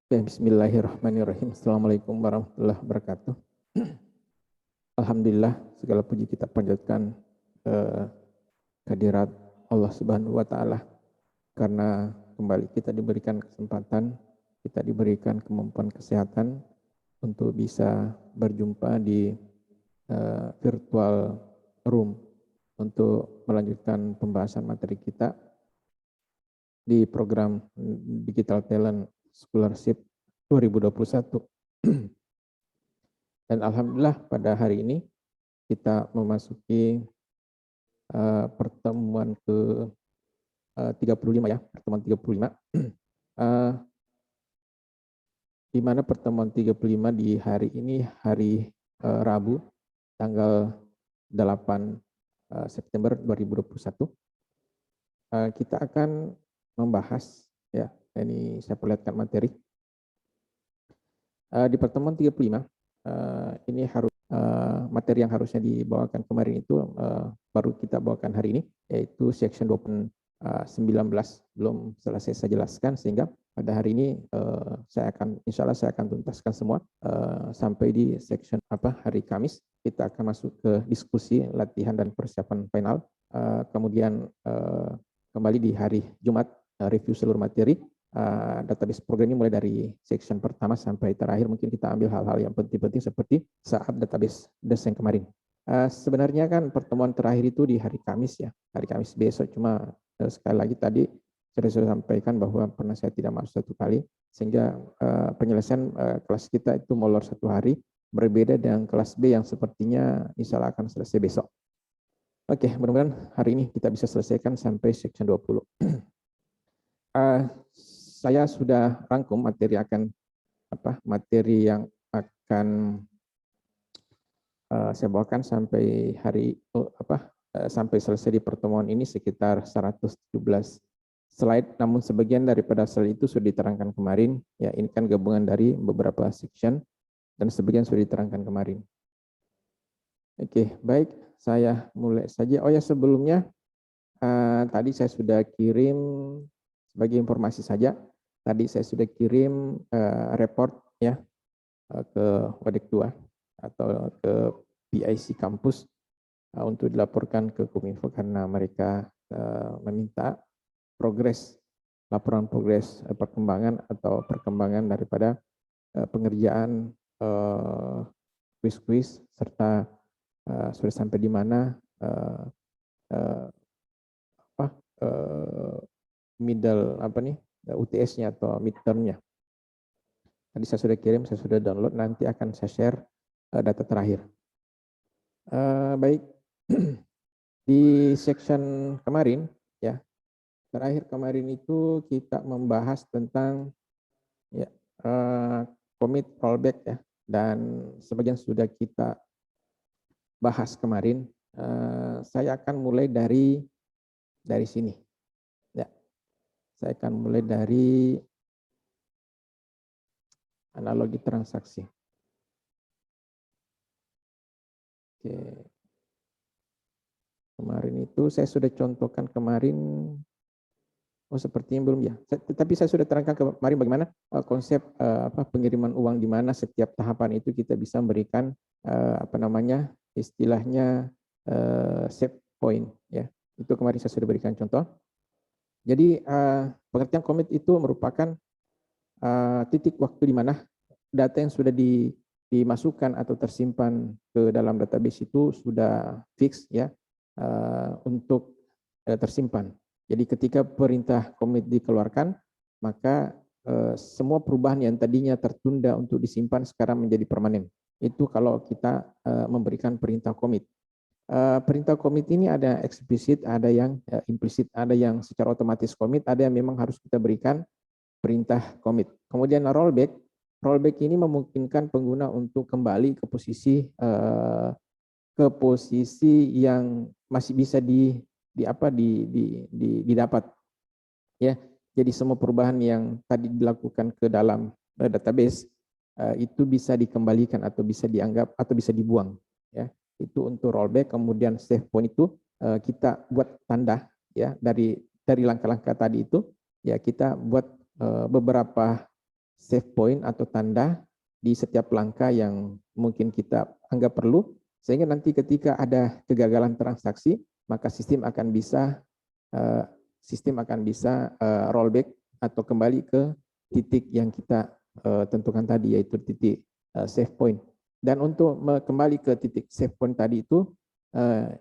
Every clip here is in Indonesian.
Bismillahirrahmanirrahim. Assalamualaikum warahmatullahi wabarakatuh. Alhamdulillah, segala puji kita panjatkan kehadirat Allah Subhanahu wa Ta'ala, karena kembali kita diberikan kesempatan, kita diberikan kemampuan kesehatan untuk bisa berjumpa di virtual room untuk melanjutkan pembahasan materi kita di program Digital Talent Scholarship 2021. Dan alhamdulillah pada hari ini kita memasuki pertemuan ke 35 ya, pertemuan 35. Di mana pertemuan 35 di hari ini hari Rabu tanggal 8 September 2021. Kita akan membahas ya, ini saya perlihatkan materi. Di pertemuan 35 ini harus materi yang harusnya dibawakan kemarin itu baru kita bawakan hari ini, yaitu section 19 belum selesai saya jelaskan, sehingga pada hari ini insya Allah saya akan tuntaskan semua sampai di section hari Kamis kita akan masuk ke diskusi, latihan dan persiapan final. Kemudian kembali di hari Jumat review seluruh materi. Database program ini mulai dari section pertama sampai terakhir. Mungkin kita ambil hal-hal yang penting-penting seperti saat database desain kemarin. Sebenarnya kan pertemuan terakhir itu di hari Kamis ya, hari Kamis besok. Cuma sekali lagi tadi saya sampaikan bahwa pernah saya tidak masuk 1 kali, sehingga penyelesaian kelas kita itu molor 1 hari, berbeda dengan kelas B yang sepertinya insya Allah akan selesai besok. Oke, mudah-mudahan hari ini kita bisa selesaikan sampai section 20. Saya sudah rangkum materi yang akan saya bawakan sampai sampai selesai di pertemuan ini sekitar 117 slide. Namun sebagian daripada slide itu sudah diterangkan kemarin. Ya, ini kan gabungan dari beberapa section dan sebagian sudah diterangkan kemarin. Oke, baik, saya mulai saja. Oh ya, sebelumnya tadi saya sudah kirim sebagai informasi saja. Tadi saya sudah kirim report ya ke Wadek 2 atau ke PIC kampus untuk dilaporkan ke Kominfo, karena mereka meminta laporan progres perkembangan daripada pengerjaan kuis-kuis serta sudah sampai di mana UTS-nya atau midterm-nya. Tadi saya sudah kirim, saya sudah download, nanti akan saya share data terakhir. Baik, di section kemarin ya, terakhir kemarin itu kita membahas tentang ya, commit rollback ya, dan sebagian sudah kita bahas kemarin. Saya akan mulai dari sini. Saya akan mulai dari analogi transaksi. Oke. Kemarin itu saya sudah contohkan kemarin, sepertinya belum ya. Tapi saya sudah terangkan kemarin bagaimana konsep pengiriman uang, di mana setiap tahapan itu kita bisa memberikan istilahnya save point ya. Itu kemarin saya sudah berikan contoh. Jadi pengertian commit itu merupakan titik waktu di mana data yang sudah dimasukkan atau tersimpan ke dalam database itu sudah fix ya untuk tersimpan. Jadi ketika perintah commit dikeluarkan, maka semua perubahan yang tadinya tertunda untuk disimpan sekarang menjadi permanen. Itu kalau kita memberikan perintah commit. Perintah commit ini ada eksplisit, ada yang implisit, ada yang secara otomatis commit, ada yang memang harus kita berikan perintah commit. Kemudian rollback ini memungkinkan pengguna untuk kembali ke posisi yang masih bisa didapat. Ya, jadi semua perubahan yang tadi dilakukan ke dalam database itu bisa dikembalikan atau bisa dianggap atau bisa dibuang. Ya, itu untuk rollback. Kemudian save point itu kita buat tanda ya, dari langkah-langkah tadi itu ya, kita buat beberapa save point atau tanda di setiap langkah yang mungkin kita anggap perlu, sehingga nanti ketika ada kegagalan transaksi, maka sistem akan bisa rollback atau kembali ke titik yang kita tentukan tadi, yaitu titik save point. Dan untuk kembali ke titik save point tadi itu,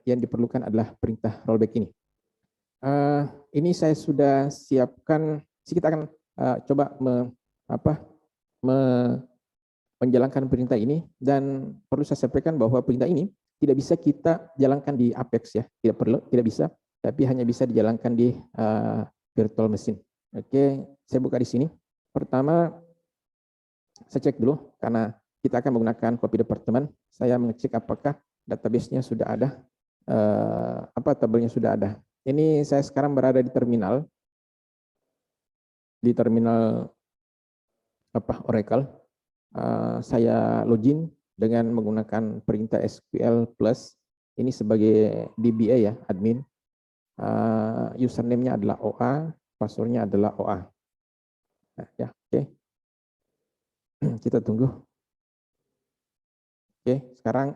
yang diperlukan adalah perintah rollback ini. Ini saya sudah siapkan. Kita akan coba menjalankan perintah ini, dan perlu saya sampaikan bahwa perintah ini tidak bisa kita jalankan di Apex ya, tidak bisa, tapi hanya bisa dijalankan di virtual machine. Oke, saya buka di sini. Pertama, saya cek dulu karena kita akan menggunakan copy departemen. Saya mengecek apakah database-nya sudah ada, tabelnya sudah ada. Ini saya sekarang berada di terminal Oracle. Saya login dengan menggunakan perintah SQL plus. Ini sebagai DBA ya, admin. Username-nya adalah OA, password-nya adalah OA. Nah, ya, oke. Kita tunggu. Oke, sekarang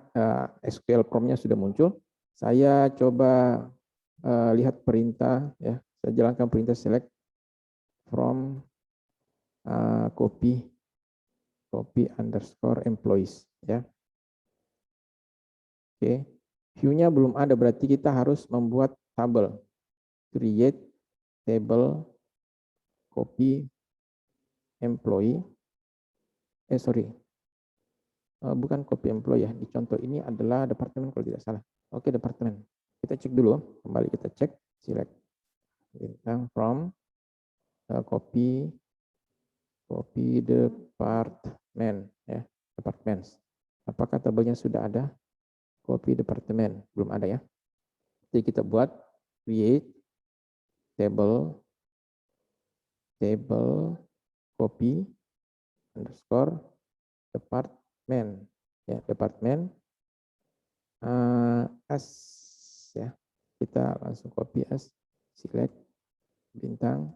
SQL prompt-nya sudah muncul. Saya coba lihat perintah ya. Saya jalankan perintah select from copy underscore employees ya. Oke, view-nya belum ada, berarti kita harus membuat tabel. Create table copy employee. Bukan copy employee ya. Di contoh ini adalah departemen kalau tidak salah. Oke, departemen. Kita cek dulu, kembali kita cek, select bintang from copy department ya, departments. Apakah tabelnya sudah ada? Copy departemen belum ada ya. Jadi kita buat create table copy underscore department ya, department as ya. Kita langsung copy as, select bintang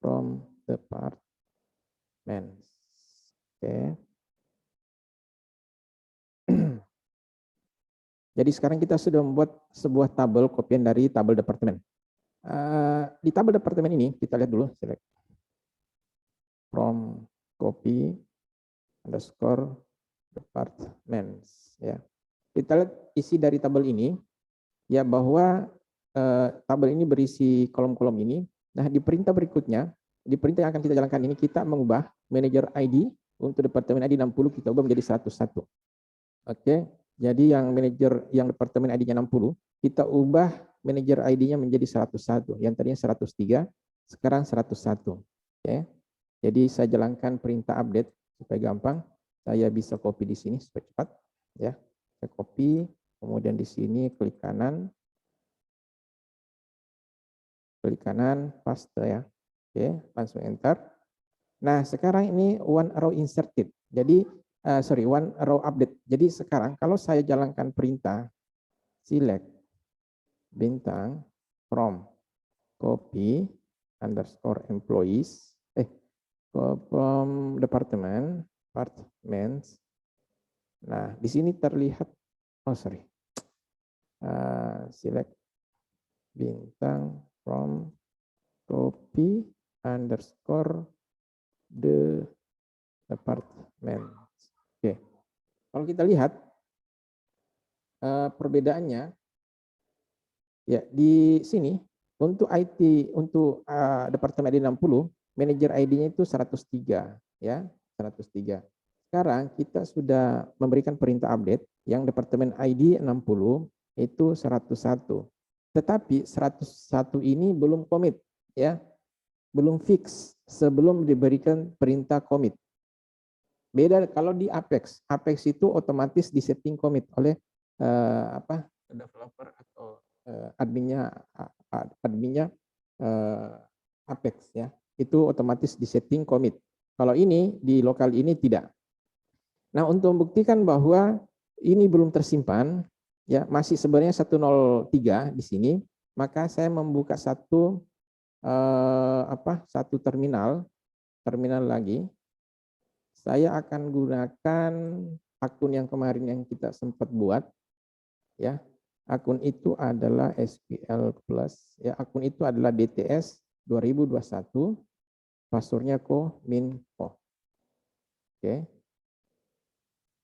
from department. Oke. Jadi sekarang kita sudah membuat sebuah tabel kopian dari tabel departemen. Di tabel departemen ini kita lihat dulu, select from copy underscore departments ya. Kita lihat isi dari tabel ini ya, bahwa tabel ini berisi kolom-kolom ini. Nah, di perintah berikutnya, di perintah yang akan kita jalankan ini, kita mengubah manager ID untuk departemen ID 60, kita ubah menjadi 101. Oke, jadi yang departemen ID-nya 60, kita ubah manager ID-nya menjadi 101. Yang tadinya 103, sekarang 101. Oke. Jadi saya jalankan perintah update supaya gampang. Saya bisa copy di sini supaya cepat ya. Saya copy, kemudian di sini klik kanan, paste ya. Oke, langsung enter. Nah, sekarang ini one row inserted. Jadi one row update. Jadi sekarang kalau saya jalankan perintah select bintang from copy underscore employees from departments. Nah, di sini terlihat select bintang from copy underscore the department. Oke. Kalau kita lihat perbedaannya ya, di sini untuk IT untuk departemen ID 60, manager ID-nya itu 103 ya, 103. Sekarang kita sudah memberikan perintah update yang departemen ID 60 itu 101. Tetapi 101 ini belum commit ya. Belum fix sebelum diberikan perintah commit. Beda kalau di Apex. Apex itu otomatis disetting commit oleh developer atau adminnya Apex ya. Itu otomatis disetting commit. Kalau ini di lokal ini tidak. Nah, untuk membuktikan bahwa ini belum tersimpan ya, masih sebenarnya 103 di sini, maka saya membuka satu terminal lagi saya akan gunakan akun yang kemarin yang kita sempat buat, ya. Akun itu adalah SQL Plus, ya. Akun itu adalah DTS 2021, passwordnya kominfo. Oke.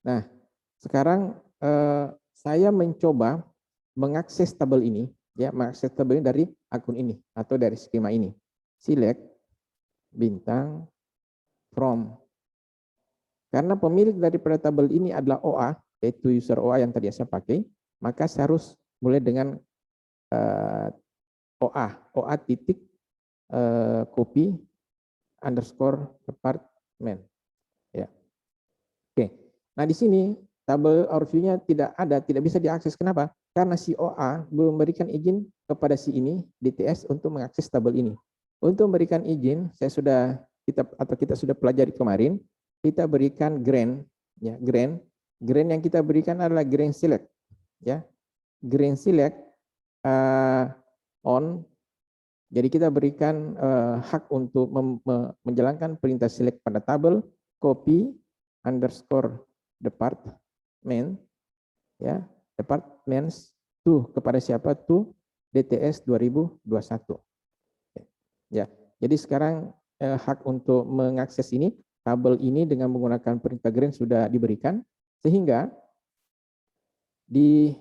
Nah, sekarang saya mencoba mengakses tabel ini, ya, mengakses tabel ini dari akun ini atau dari skema ini. Select bintang from. Karena pemilik daripada tabel ini adalah OA, yaitu user OA yang tadi saya pakai, maka saya harus mulai dengan OA titik copy underscore department. Ya. Oke. Nah, di sini tabel overview-nya tidak ada, tidak bisa diakses. Kenapa? Karena si OA belum memberikan izin kepada si ini DTS untuk mengakses tabel ini. Untuk memberikan izin, kita sudah pelajari kemarin, kita berikan grant, ya, grant yang kita berikan adalah grant select, ya, grant select on. Jadi kita berikan hak untuk menjalankan perintah select pada tabel copy underscore department, ya, departments tuh kepada siapa tuh DTS 2021. Ya, jadi sekarang hak untuk mengakses ini tabel ini dengan menggunakan perintah grant sudah diberikan, sehingga di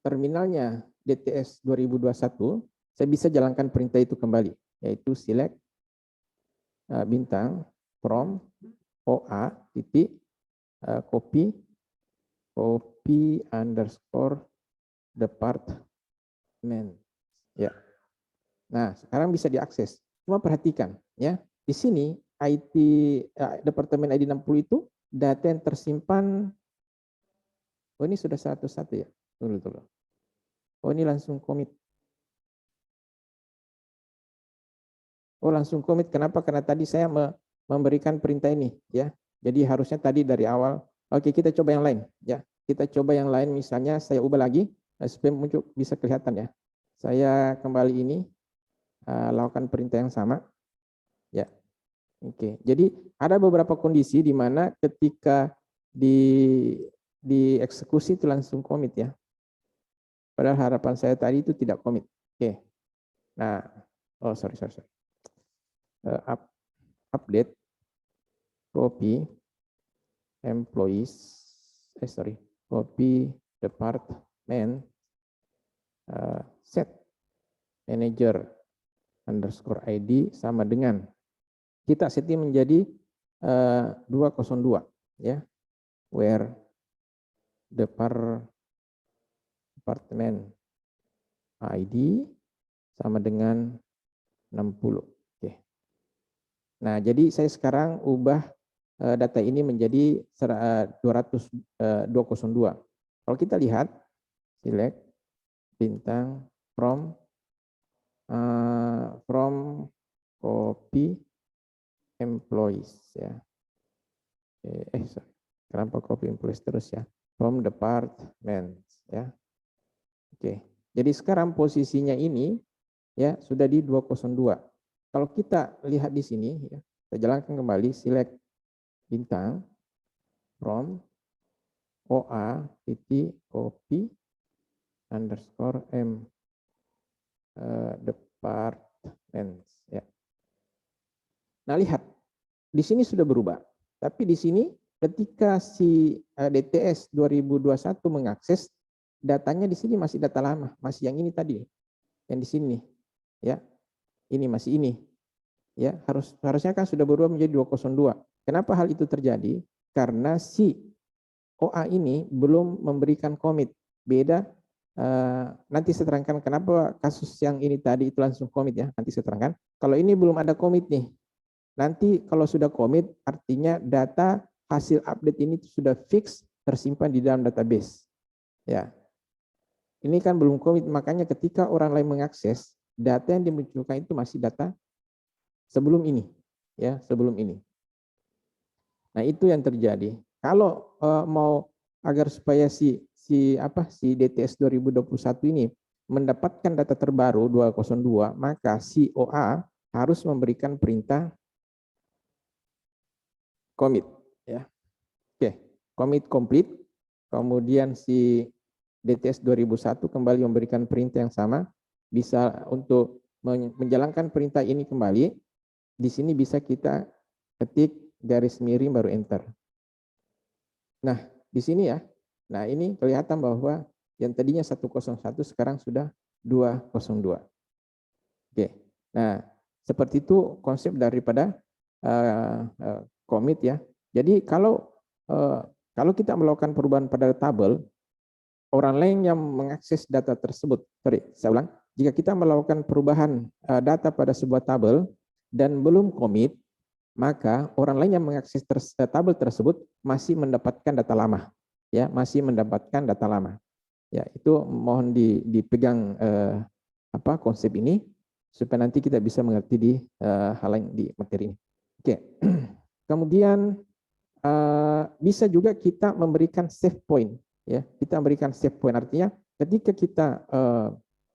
terminalnya DTS 2021 saya bisa jalankan perintah itu kembali, yaitu select bintang from OA titik copy underscore department, ya. Nah, sekarang bisa diakses. Cuma perhatikan, ya, di sini IT departemen ID 60 itu data yang tersimpan. Oh, ini sudah satu-satu, ya. Tunggu. Oh, ini langsung commit. Oh, langsung commit. Kenapa? Karena tadi saya memberikan perintah ini, ya. Jadi harusnya tadi dari awal. Oke, kita coba yang lain, ya. Kita coba yang lain, misalnya saya ubah lagi supaya muncul bisa kelihatan, ya. Saya kembali ini lakukan perintah yang sama, ya. Oke. Jadi ada beberapa kondisi di mana ketika dieksekusi itu langsung commit, ya. Padahal harapan saya tadi itu tidak commit. Oke. Nah, oh sorry. Update copy employees, copy department set manager underscore ID sama dengan kita setting menjadi 202, ya, where department ID sama dengan 60. Oke. Nah, jadi saya sekarang ubah data ini menjadi 202. Kalau kita lihat, select bintang from copy employees, ya. Kenapa copy employees terus, ya? From department, ya. Oke. Jadi sekarang posisinya ini, ya, sudah di 202. Kalau kita lihat di sini, ya, saya jalankan kembali select bintang from OA titik copy underscore department, ya. Nah, lihat di sini sudah berubah, tapi di sini ketika si DTS 2021 mengakses datanya di sini masih data lama, masih yang ini tadi, yang di sini, ya, ini masih ini, ya, harusnya kan sudah berubah menjadi 202. Kenapa hal itu terjadi? Karena si OA ini belum memberikan komit. Beda, nanti saya terangkan kenapa kasus yang ini tadi itu langsung komit, ya. Nanti saya terangkan. Kalau ini belum ada komit nih. Nanti kalau sudah komit artinya data hasil update ini sudah fix tersimpan di dalam database. Ya. Ini kan belum komit, makanya ketika orang lain mengakses, data yang dimunculkan itu masih data sebelum ini, ya, sebelum ini. Nah, itu yang terjadi. Kalau mau agar supaya si DTS 2021 ini mendapatkan data terbaru 202, maka si OA harus memberikan perintah commit ya. Oke, commit complete. Kemudian si DTS 2001 kembali memberikan perintah yang sama, bisa untuk menjalankan perintah ini kembali. Di sini bisa kita ketik garis miring baru enter. Nah, di sini ya. Nah, ini kelihatan bahwa yang tadinya 101 sekarang sudah 202. Oke. Nah, seperti itu konsep daripada commit ya. Jadi kalau kita melakukan perubahan pada tabel, orang lain yang mengakses data tersebut, saya ulang, jika kita melakukan perubahan data pada sebuah tabel dan belum commit, maka orang lain yang mengakses tabel tersebut masih mendapatkan data lama, ya, masih mendapatkan data lama. Ya, itu mohon dipegang konsep ini supaya nanti kita bisa mengerti di hal lain di materi ini. Oke. Kemudian bisa juga kita memberikan save point, ya. Kita memberikan save point artinya ketika kita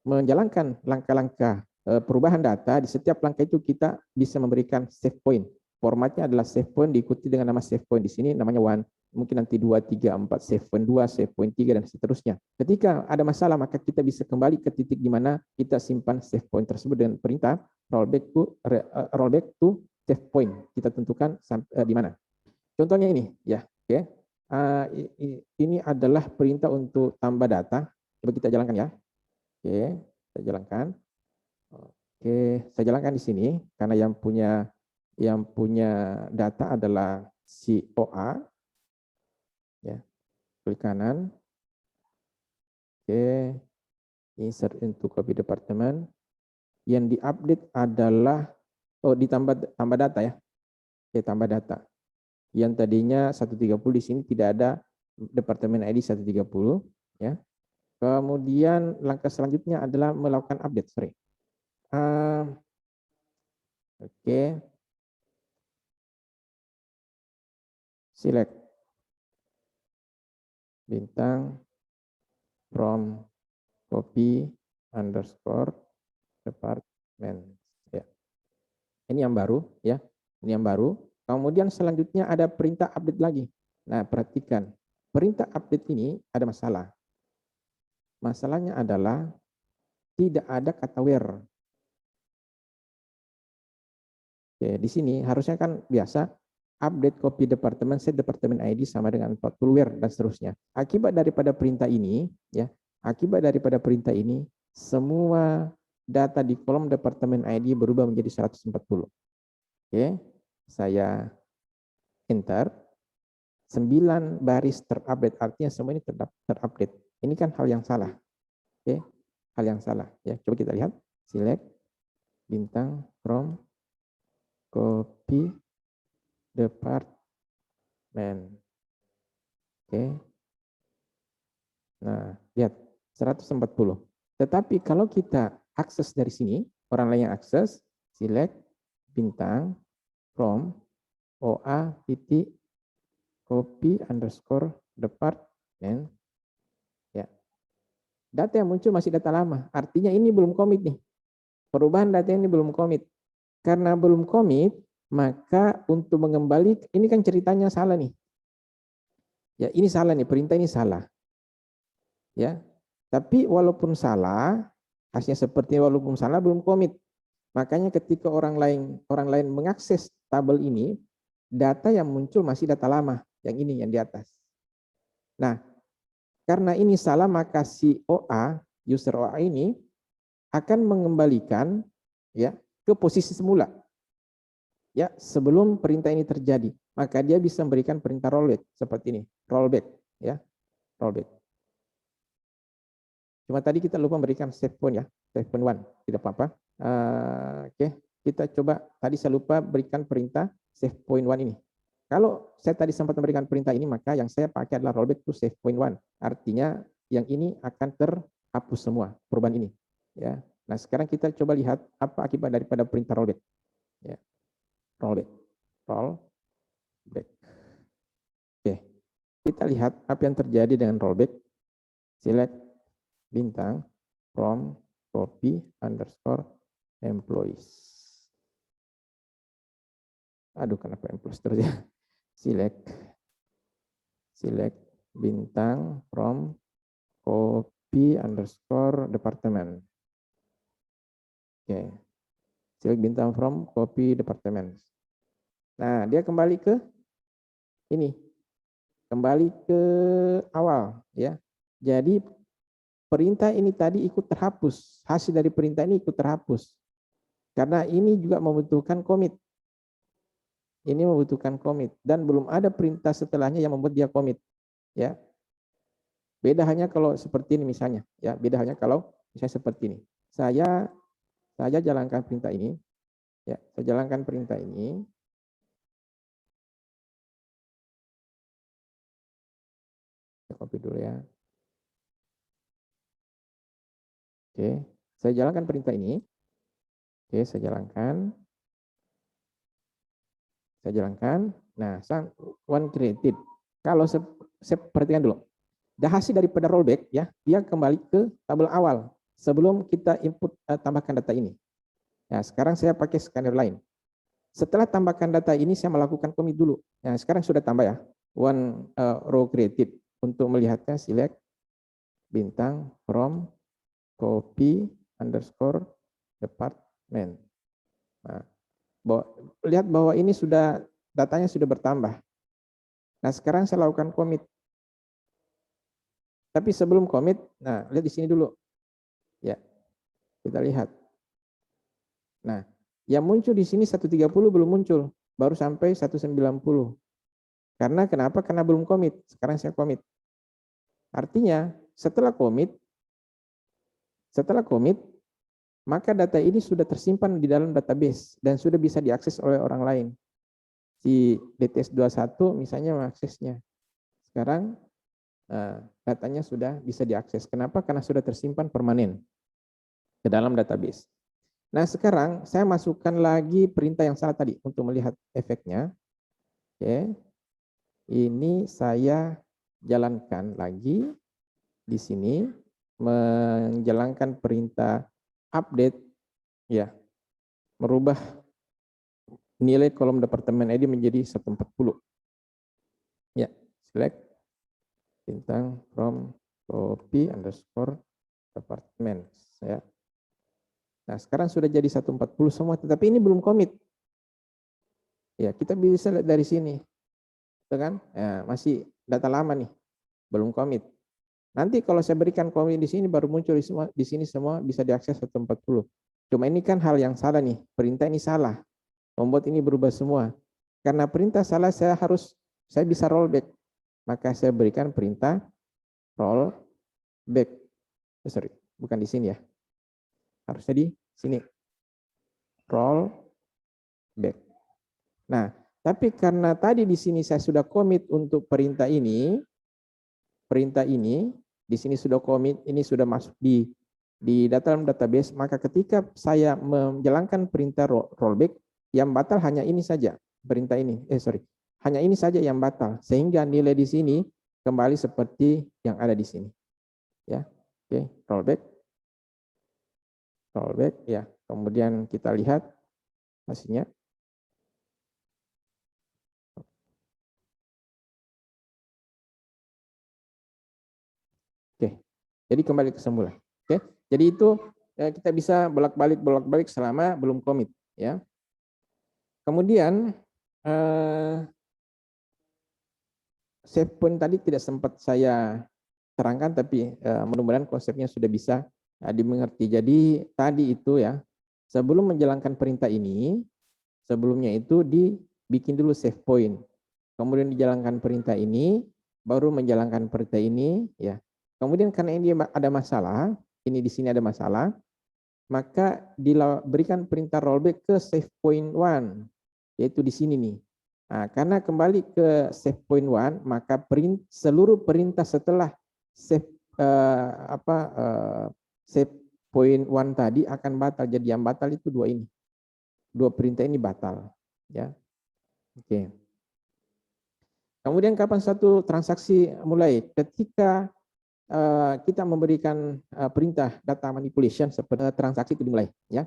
menjalankan langkah-langkah perubahan data, di setiap langkah itu kita bisa memberikan save point. Formatnya adalah save point diikuti dengan nama save point. Di sini namanya one, mungkin nanti 2, 3, 4, save point 2, save point 3, dan seterusnya. Ketika ada masalah, maka kita bisa kembali ke titik di mana kita simpan save point tersebut dengan perintah rollback to save point. Kita tentukan di mana. Contohnya ini, ya, oke. Ini adalah perintah untuk tambah data. Coba kita jalankan ya. Oke, kita jalankan. Oke, saya jalankan di sini karena yang punya data adalah si OA. Ya, klik kanan. Oke, insert into copy department. Yang diupdate adalah ditambah data ya. Oke, tambah data. Yang tadinya 130 di sini tidak ada departemen ID 130 ya. Kemudian langkah selanjutnya adalah melakukan update, Oke. Select bintang from copy underscore department. Ya. Ini yang baru ya. Ini yang baru. Kemudian selanjutnya ada perintah update lagi. Nah, perhatikan. Perintah update ini ada masalah. Masalahnya adalah tidak ada kata where. Oke, di sini harusnya kan biasa update copy departemen, set departemen ID sama dengan 40 where dan seterusnya. Akibat daripada perintah ini, ya, semua data di kolom departemen ID berubah menjadi 140. Oke, saya enter. 9 baris terupdate, artinya semua ini terupdate. Ini kan hal yang salah. Oke, hal yang salah. Ya, coba kita lihat. Select bintang from copy department. Oke. Nah, lihat 140. Tetapi kalau kita akses dari sini, orang lain yang akses, select bintang from OA titik copy underscore department. Ya. Data yang muncul masih data lama. Artinya ini belum komit nih. Perubahan data ini belum komit. Karena belum komit, maka untuk mengembalikan, ini kan ceritanya salah nih. Ya, ini salah nih, perintah ini salah. Ya. Tapi walaupun salah, hasilnya seperti walaupun salah belum komit. Makanya ketika orang lain mengakses tabel ini, data yang muncul masih data lama, yang ini yang di atas. Nah, karena ini salah, maka si OA, user OA ini akan mengembalikan ya ke posisi semula. Ya, sebelum perintah ini terjadi, maka dia bisa memberikan perintah rollback seperti ini, rollback ya, rollback. Cuma tadi kita lupa memberikan save point ya, save point 1, tidak apa-apa. Oke, kita coba, tadi saya lupa berikan perintah save point 1 ini. Kalau saya tadi sempat memberikan perintah ini, maka yang saya pakai adalah rollback to save point 1. Artinya yang ini akan terhapus semua perubahan ini. Ya. Nah, sekarang kita coba lihat apa akibat daripada perintah rollback. Ya. Rollback. Oke, kita lihat apa yang terjadi dengan rollback. Select bintang from copy underscore employees. Aduh, kenapa employees terus ya? select bintang from copy underscore department. Oke, select bintang from copy department. Nah, dia kembali ke ini, kembali ke awal ya. Jadi perintah ini tadi ikut terhapus, hasil dari perintah ini ikut terhapus. Karena ini juga membutuhkan commit. Ini membutuhkan commit dan belum ada perintah setelahnya yang membuat dia commit, ya. Beda hanya kalau seperti ini misalnya, ya. Beda hanya kalau misalnya seperti ini. Saya jalankan perintah ini, ya. Saya jalankan perintah ini. Saya copy dulu ya. Oke, saya jalankan perintah ini. Oke, saya jalankan. Saya jalankan. Nah, one created. Kalau saya perhatikan dulu. Hasil daripada rollback ya, dia kembali ke tabel awal sebelum kita input tambahkan data ini. Nah, sekarang saya pakai scanner lain. Setelah tambahkan data ini saya melakukan commit dulu. Nah, sekarang sudah tambah ya. One row created untuk melihatnya select bintang from copy underscore department. Nah, lihat bahwa ini sudah datanya sudah bertambah. Nah, sekarang saya lakukan commit. Tapi sebelum commit, nah lihat di sini dulu. Ya. Kita lihat. Nah, yang muncul di sini 130 belum muncul, baru sampai 190. Karena kenapa? Karena belum commit. Sekarang saya commit. Artinya, setelah commit, maka data ini sudah tersimpan di dalam database dan sudah bisa diakses oleh orang lain. Si DTS21 misalnya mengaksesnya. Sekarang datanya sudah bisa diakses. Kenapa? Karena sudah tersimpan permanen ke dalam database. Nah, sekarang saya masukkan lagi perintah yang salah tadi untuk melihat efeknya. Oke. Ini saya jalankan lagi di sini, menjalankan perintah update, ya, merubah nilai kolom departemen ID menjadi 140. Ya, select bintang from copy underscore department. Ya. Nah, sekarang sudah jadi 140 semua, tetapi ini belum commit. Ya, kita bisa lihat dari sini. Itu kan? Ya, masih data lama nih, belum commit. Nanti kalau saya berikan commit di sini baru muncul di sini semua bisa diakses 140. Cuma ini kan hal yang salah nih, perintah ini salah. Membuat ini berubah semua. Karena perintah salah saya bisa rollback. Maka saya berikan perintah rollback. Sorry, bukan di sini ya. Harusnya di sini. Rollback. Nah, tapi karena tadi di sini saya sudah commit untuk perintah ini di sini sudah commit, ini sudah masuk di dalam database, maka ketika saya menjalankan perintah rollback, yang batal hanya ini saja, perintah ini, hanya ini saja yang batal, sehingga nilai di sini kembali seperti yang ada di sini. Ya, oke, rollback, ya. Kemudian kita lihat hasilnya. Oke, jadi kembali ke semula. Oke, jadi itu kita bisa bolak-balik selama belum komit, ya. Kemudian save point tadi tidak sempat saya terangkan, tapi mudah-mudahan konsepnya sudah bisa dimengerti. Jadi tadi itu ya, sebelum menjalankan perintah ini, sebelumnya itu dibikin dulu save point. Kemudian dijalankan perintah ini, baru menjalankan perintah ini, ya. Kemudian karena ini ada masalah, ini di sini ada masalah, maka diberikan perintah rollback ke save point 1, yaitu di sini nih. Nah, karena kembali ke save point 1, maka seluruh perintah setelah save save point 1 tadi akan batal. Jadi yang batal itu dua ini. Dua perintah ini batal, ya. Oke. Kemudian kapan satu transaksi mulai? Ketika kita memberikan perintah data manipulation seperti transaksi itu dimulai, ya.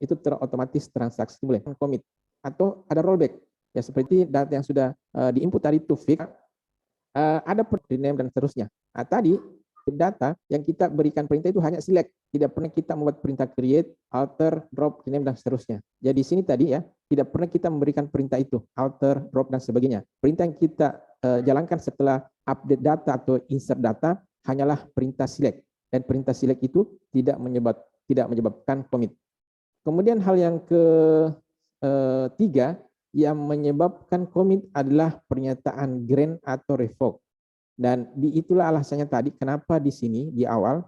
Itu otomatis transaksi dimulai, commit atau ada rollback. Ya seperti data yang sudah diinput tadi itu fix, ada rename dan seterusnya. Nah, tadi data yang kita berikan perintah itu hanya select, tidak pernah kita membuat perintah create, alter, drop, rename dan seterusnya. Jadi di sini tadi ya, tidak pernah kita memberikan perintah itu, alter, drop dan sebagainya. Perintah yang kita jalankan setelah update data atau insert data hanyalah perintah select, dan perintah select itu tidak menyebabkan commit. Kemudian hal yang ketiga yang menyebabkan commit adalah pernyataan grant atau revoke. Dan itulah alasannya tadi kenapa di sini di awal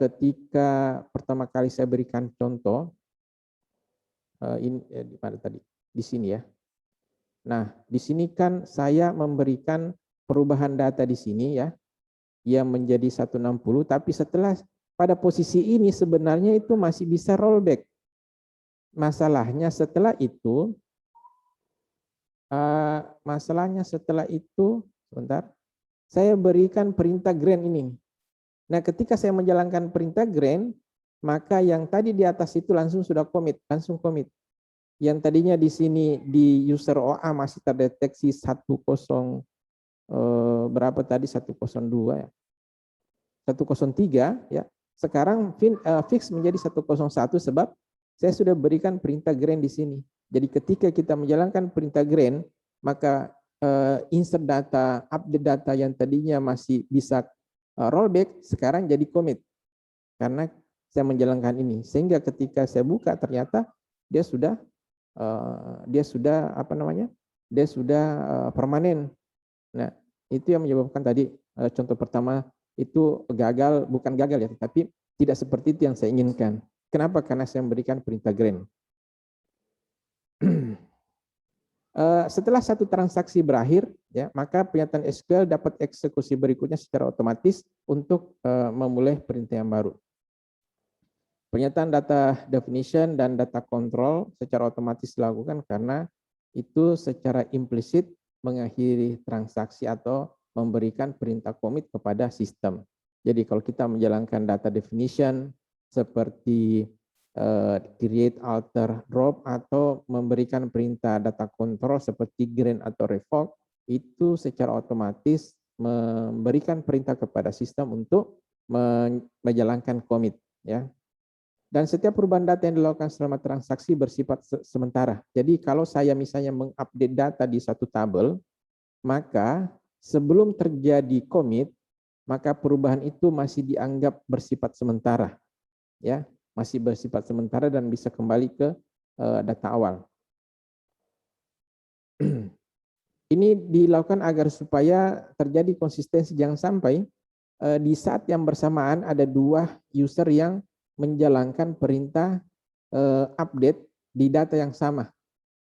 ketika pertama kali saya berikan contoh ini di mana tadi? Di sini ya. Nah, di sini kan saya memberikan perubahan data di sini ya yang menjadi 160, tapi setelah pada posisi ini sebenarnya itu masih bisa rollback. Masalahnya setelah itu sebentar, saya berikan perintah grant ini. Nah, ketika saya menjalankan perintah grant, maka yang tadi di atas itu langsung sudah langsung commit. Yang tadinya di sini di user OA masih terdeteksi 10 berapa tadi 102 ya. 103 ya. Sekarang fix menjadi 101 sebab saya sudah berikan perintah grant di sini. Jadi ketika kita menjalankan perintah grant, maka insert data, update data yang tadinya masih bisa rollback, sekarang jadi commit. Karena saya menjalankan ini. Sehingga ketika saya buka ternyata dia sudah permanen. Nah, itu yang menyebabkan tadi contoh pertama itu bukan gagal ya, tetapi tidak seperti itu yang saya inginkan. Kenapa? Karena saya memberikan perintah grant. Setelah satu transaksi berakhir, ya, maka pernyataan SQL dapat eksekusi berikutnya secara otomatis untuk memulai perintah yang baru. Pernyataan data definition dan data control secara otomatis dilakukan karena itu secara implisit mengakhiri transaksi atau memberikan perintah commit kepada sistem. Jadi kalau kita menjalankan data definition seperti create, alter, drop, atau memberikan perintah data control seperti grant atau revoke, itu secara otomatis memberikan perintah kepada sistem untuk menjalankan commit. Ya. Dan setiap perubahan data yang dilakukan selama transaksi bersifat sementara. Jadi kalau saya misalnya mengupdate data di satu tabel, maka sebelum terjadi commit, maka perubahan itu masih dianggap bersifat sementara. Ya, masih bersifat sementara dan bisa kembali ke data awal. Ini dilakukan agar supaya terjadi konsistensi, jangan sampai di saat yang bersamaan ada dua user yang menjalankan perintah update di data yang sama,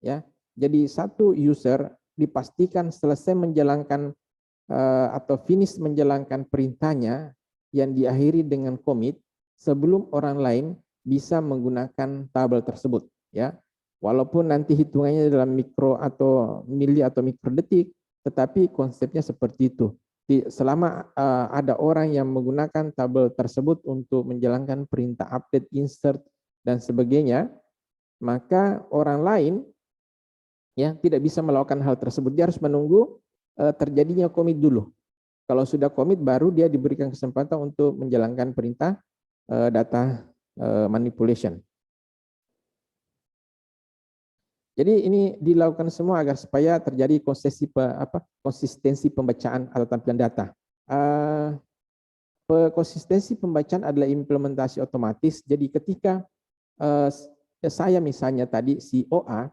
ya. Jadi satu user dipastikan selesai menjalankan atau finish menjalankan perintahnya yang diakhiri dengan commit sebelum orang lain bisa menggunakan tabel tersebut, ya. Walaupun nanti hitungannya dalam mikro atau mili atau mikrodetik, tetapi konsepnya seperti itu. Selama ada orang yang menggunakan tabel tersebut untuk menjalankan perintah update, insert, dan sebagainya, maka orang lain ya tidak bisa melakukan hal tersebut. Dia harus menunggu terjadinya commit dulu. Kalau sudah commit, baru dia diberikan kesempatan untuk menjalankan perintah data manipulation. Jadi ini dilakukan semua agar supaya terjadi konsistensi pembacaan atau tampilan data. Konsistensi pembacaan adalah implementasi otomatis. Jadi ketika saya misalnya tadi si OA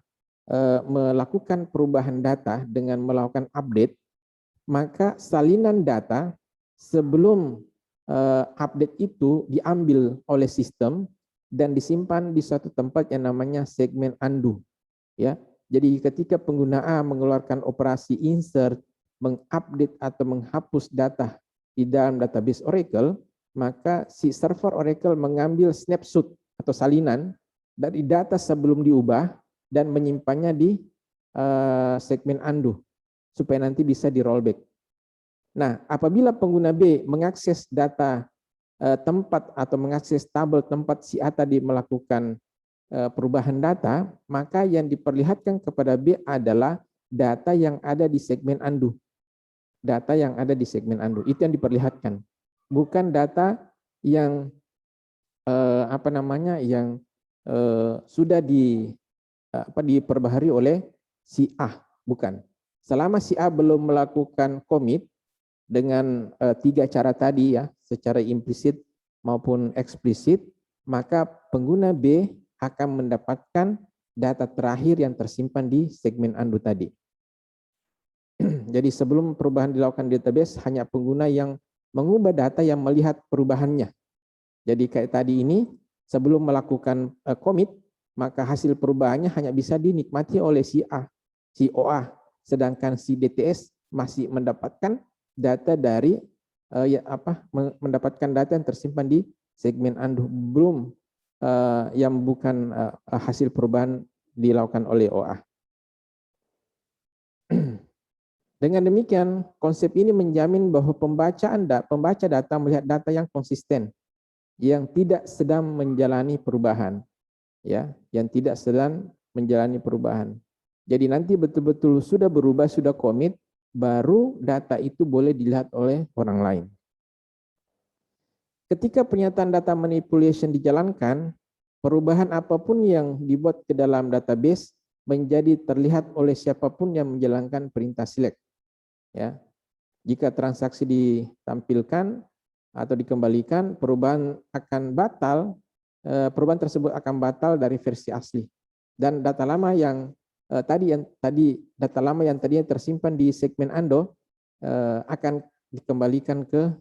melakukan perubahan data dengan melakukan update, maka salinan data sebelum update itu diambil oleh sistem dan disimpan di suatu tempat yang namanya segmen undo. Ya, jadi ketika pengguna A mengeluarkan operasi insert, mengupdate atau menghapus data di dalam database Oracle, maka si server Oracle mengambil snapshot atau salinan dari data sebelum diubah dan menyimpannya di segmen undo supaya nanti bisa di rollback. Nah, apabila pengguna B mengakses data tempat atau mengakses tabel tempat si A tadi melakukan perubahan data, maka yang diperlihatkan kepada B adalah data yang ada di segmen undo. Data yang ada di segmen undo itu yang diperlihatkan, bukan data yang yang sudah diperbaharui oleh si A, bukan. Selama si A belum melakukan commit dengan 3 cara tadi ya, secara implisit maupun eksplisit, maka pengguna B akan mendapatkan data terakhir yang tersimpan di segmen undo tadi. Jadi sebelum perubahan dilakukan di database, hanya pengguna yang mengubah data yang melihat perubahannya. Jadi kayak tadi ini, sebelum melakukan commit, maka hasil perubahannya hanya bisa dinikmati oleh si A, si OA. Sedangkan si DTS masih mendapatkan data dari mendapatkan data yang tersimpan di segmen undo, belum yang bukan hasil perubahan dilakukan oleh OA. Dengan demikian, konsep ini menjamin bahwa pembaca data melihat data yang konsisten, yang tidak sedang menjalani perubahan, ya, yang tidak sedang menjalani perubahan. Jadi nanti betul-betul sudah berubah, sudah komit, baru data itu boleh dilihat oleh orang lain. Ketika pernyataan data manipulation dijalankan, perubahan apapun yang dibuat ke dalam database menjadi terlihat oleh siapapun yang menjalankan perintah select. Ya, jika transaksi ditampilkan atau dikembalikan, perubahan tersebut akan batal dari versi asli, dan data lama yang tadinya tersimpan di segmen undo akan dikembalikan ke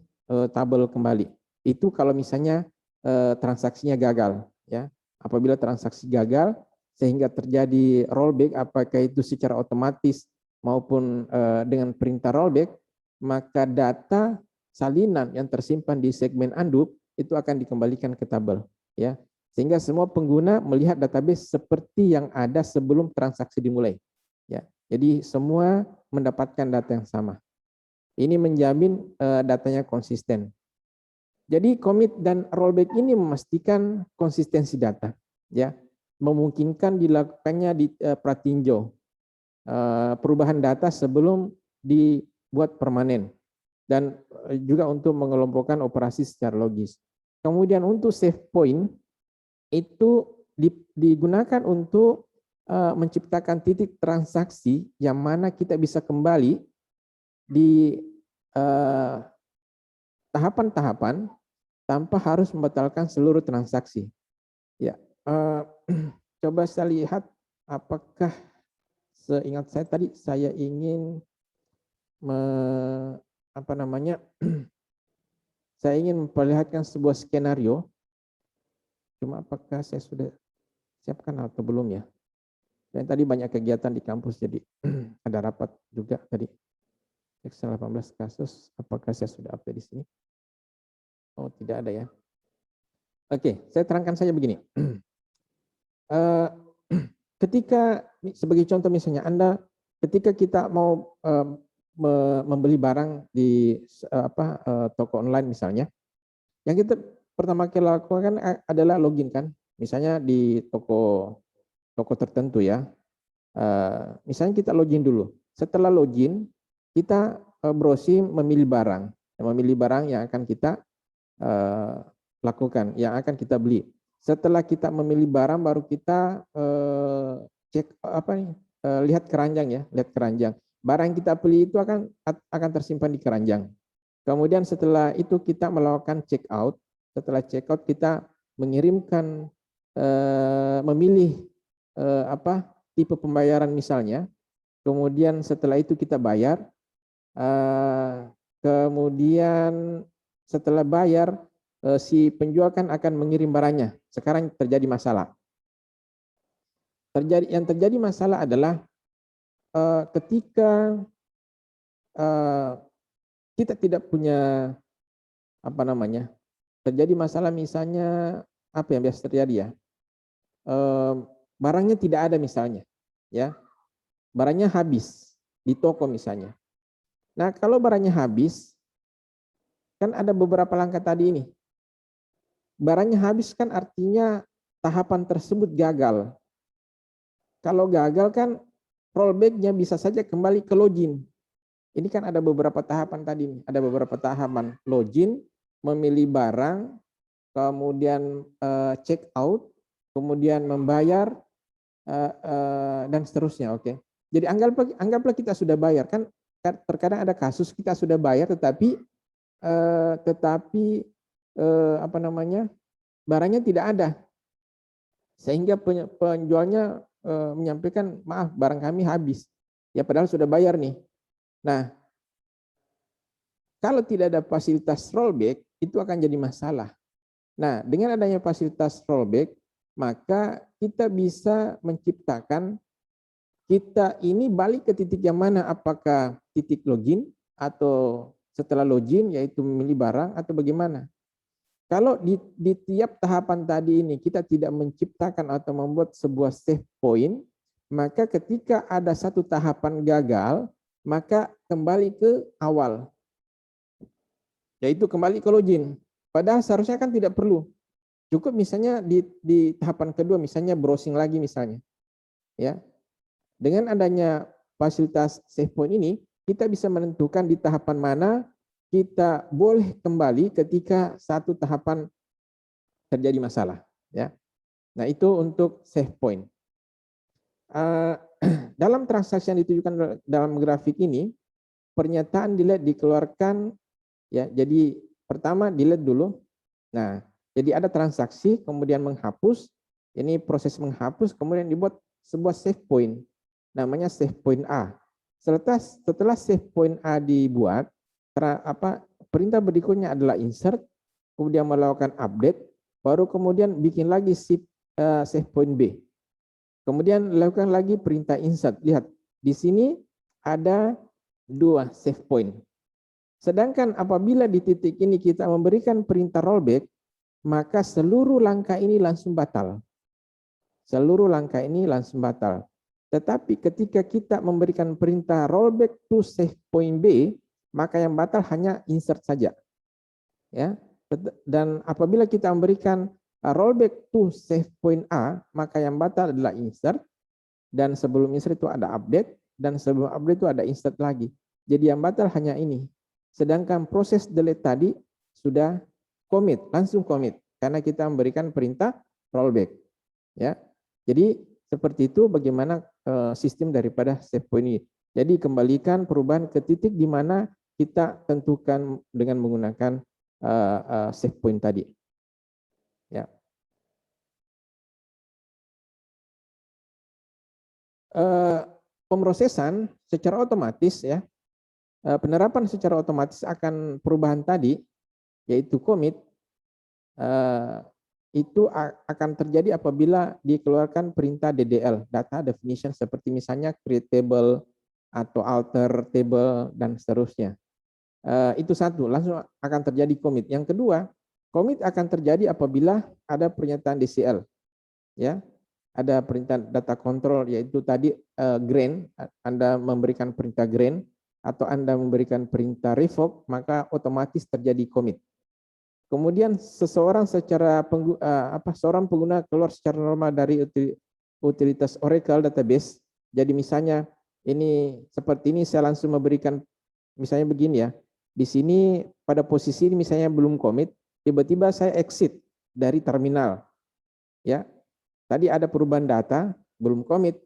tabel kembali. Itu kalau misalnya transaksinya gagal, ya. Apabila transaksi gagal sehingga terjadi rollback, apakah itu secara otomatis maupun dengan perintah rollback, maka data salinan yang tersimpan di segmen undo itu akan dikembalikan ke tabel, ya. Sehingga semua pengguna melihat database seperti yang ada sebelum transaksi dimulai, ya. Jadi semua mendapatkan data yang sama. Ini menjamin datanya konsisten. Jadi commit dan rollback ini memastikan konsistensi data, ya. Memungkinkan dilakukannya di pratinjau, perubahan data sebelum dibuat permanen, dan juga untuk mengelompokkan operasi secara logis. Kemudian untuk save point itu digunakan untuk menciptakan titik transaksi yang mana kita bisa kembali di tahapan-tahapan tanpa harus membatalkan seluruh transaksi. Ya, coba saya lihat apakah seingat saya tadi saya ingin saya ingin memperlihatkan sebuah skenario. Cuma apakah saya sudah siapkan atau belum ya? Dan tadi banyak kegiatan di kampus, jadi ada rapat juga tadi. Excel 18 kasus, apakah saya sudah update di sini? Oh, tidak ada ya. Oke, saya terangkan saja begini. Ketika sebagai contoh misalnya ketika kita mau membeli barang di toko online misalnya, yang kita pertama kali lakukan adalah login kan, misalnya di toko tertentu ya. Misalnya kita login dulu. Setelah login, kita browsing memilih barang yang akan kita lakukan, yang akan kita beli. Setelah kita memilih barang, baru kita lihat keranjang ya, lihat keranjang. Barang yang kita beli itu akan tersimpan di keranjang. Kemudian setelah itu kita melakukan check out. Setelah check out kita mengirimkan memilih tipe pembayaran misalnya. Kemudian setelah itu kita bayar. Kemudian setelah bayar, si penjual kan akan mengirim barangnya. Sekarang terjadi masalah. Yang terjadi masalah adalah ketika kita tidak punya terjadi masalah, misalnya apa yang biasa terjadi ya, barangnya tidak ada misalnya, ya, barangnya habis di toko misalnya. Nah kalau barangnya habis, kan ada beberapa langkah tadi ini. Barangnya habis kan artinya tahapan tersebut gagal. Kalau gagal kan rollback-nya bisa saja kembali ke login. Ini kan ada beberapa tahapan tadi nih. Ada beberapa tahapan login, memilih barang, kemudian check out, kemudian membayar, dan seterusnya. Oke. Jadi anggaplah kita sudah bayar, kan terkadang ada kasus kita sudah bayar tetapi apa namanya, barangnya tidak ada, sehingga penjualnya menyampaikan maaf barang kami habis, ya padahal sudah bayar nih. Nah, kalau tidak ada fasilitas rollback itu akan jadi masalah. Nah, dengan adanya fasilitas rollback maka kita bisa menciptakan kita ini balik ke titik yang mana, apakah titik login atau setelah login yaitu memilih barang atau bagaimana. Kalau di tiap tahapan tadi ini kita tidak menciptakan atau membuat sebuah save point, maka ketika ada satu tahapan gagal, maka kembali ke awal, yaitu kembali ke login. Padahal seharusnya kan tidak perlu. Cukup misalnya di tahapan kedua, misalnya browsing lagi misalnya. Ya. Dengan adanya fasilitas save point ini, kita bisa menentukan di tahapan mana kita boleh kembali ketika satu tahapan terjadi masalah. Ya. Nah, itu untuk save point. Dalam transaksi yang ditujukan dalam grafik ini, pernyataan delete dikeluarkan, ya. Jadi pertama delete dulu. Nah, jadi ada transaksi, kemudian menghapus. Ini proses menghapus, kemudian dibuat sebuah save point. Namanya save point A. Setelah save point A dibuat, perintah berikutnya adalah insert, kemudian melakukan update, baru kemudian bikin lagi save point B. Kemudian lakukan lagi perintah insert. Lihat, di sini ada 2 save point. Sedangkan apabila di titik ini kita memberikan perintah rollback, maka seluruh langkah ini langsung batal. Seluruh langkah ini langsung batal. Tetapi ketika kita memberikan perintah rollback to save point B, maka yang batal hanya insert saja. Ya. Dan apabila kita memberikan rollback to save point A, maka yang batal adalah insert, dan sebelum insert itu ada update, dan sebelum update itu ada insert lagi. Jadi yang batal hanya ini. Sedangkan proses delete tadi sudah commit, langsung commit, karena kita memberikan perintah rollback. Ya. Jadi seperti itu bagaimana sistem daripada save point ini. Jadi kembalikan perubahan ke titik di mana kita tentukan dengan menggunakan save point tadi. Ya. Pemrosesan secara otomatis, ya, penerapan secara otomatis akan perubahan tadi, yaitu commit, itu akan terjadi apabila dikeluarkan perintah DDL, data definition, seperti misalnya create table atau alter table dan seterusnya. Itu satu, langsung akan terjadi commit. Yang kedua, commit akan terjadi apabila ada pernyataan DCL, ya. Ada perintah data control, yaitu tadi grant, Anda memberikan perintah grant atau Anda memberikan perintah revoke, maka otomatis terjadi commit. Kemudian seorang pengguna keluar secara normal dari utilitas Oracle database. Jadi misalnya ini seperti ini, saya langsung memberikan misalnya begini, ya. Di sini pada posisi ini misalnya belum commit, tiba-tiba saya exit dari terminal. Ya. Tadi ada perubahan data, belum commit,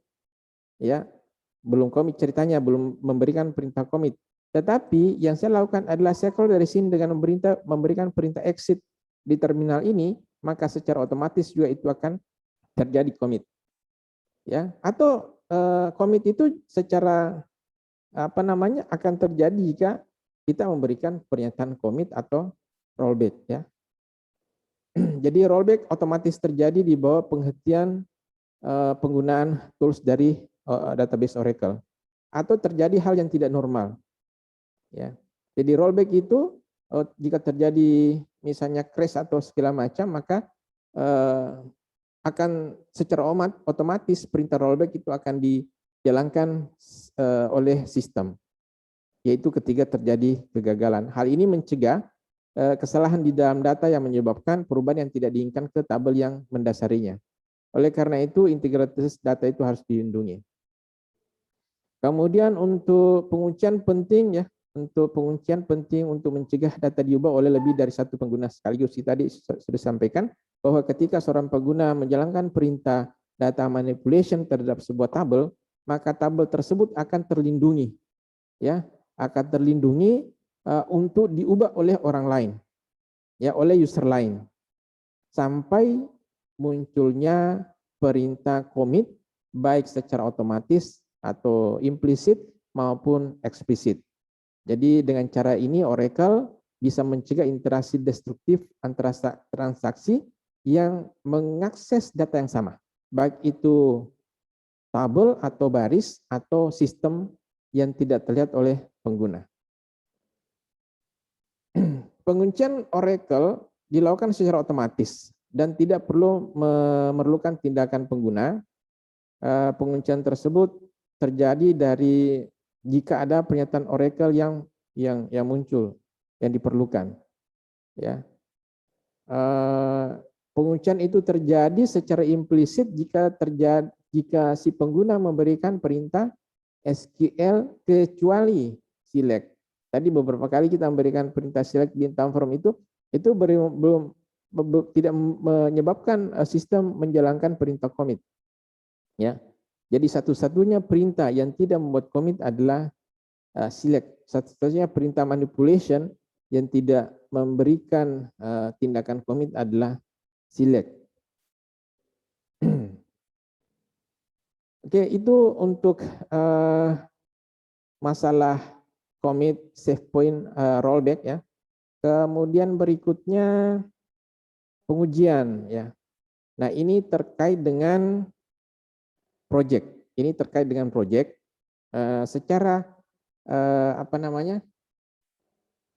ya, belum commit ceritanya, belum memberikan perintah commit. Tetapi yang saya lakukan adalah saya keluar dari sini dengan memberikan perintah exit di terminal ini, maka secara otomatis juga itu akan terjadi commit. Ya, atau commit itu secara akan terjadi jika kita memberikan pernyataan commit atau rollback, ya. Jadi rollback otomatis terjadi di bawah pengertian penggunaan tools dari database Oracle, atau terjadi hal yang tidak normal. Ya. Jadi rollback itu jika terjadi misalnya crash atau segala macam, maka akan secara otomatis perintah rollback itu akan dijalankan oleh sistem, yaitu ketika terjadi kegagalan. Hal ini mencegah kesalahan di dalam data yang menyebabkan perubahan yang tidak diinginkan ke tabel yang mendasarinya. Oleh karena itu integritas data itu harus dilindungi. Kemudian untuk penguncian penting ya, untuk penguncian penting untuk mencegah data diubah oleh lebih dari satu pengguna sekaligus. Tadi sudah sampaikan bahwa ketika seorang pengguna menjalankan perintah data manipulation terhadap sebuah tabel, maka tabel tersebut akan terlindungi, ya, akan terlindungi untuk diubah oleh orang lain, ya, oleh user lain, sampai munculnya perintah commit baik secara otomatis atau implisit maupun eksplisit. Jadi dengan cara ini Oracle bisa mencegah interaksi destruktif antara transaksi yang mengakses data yang sama, baik itu tabel atau baris atau sistem yang tidak terlihat oleh pengguna. Penguncian Oracle dilakukan secara otomatis dan tidak perlu memerlukan tindakan pengguna. Penguncian tersebut terjadi dari jika ada pernyataan Oracle yang muncul, yang diperlukan. Ya. Penguncian itu terjadi secara implisit jika si pengguna memberikan perintah SQL kecuali select. Tadi beberapa kali kita memberikan perintah select bintang form itu belum tidak menyebabkan sistem menjalankan perintah commit. Ya, jadi satu-satunya perintah yang tidak membuat commit adalah select. Satu-satunya perintah manipulation yang tidak memberikan tindakan commit adalah select. Oke, itu untuk masalah commit, save point, rollback ya. Kemudian berikutnya pengujian ya. Nah, ini terkait dengan project. Ini terkait dengan project secara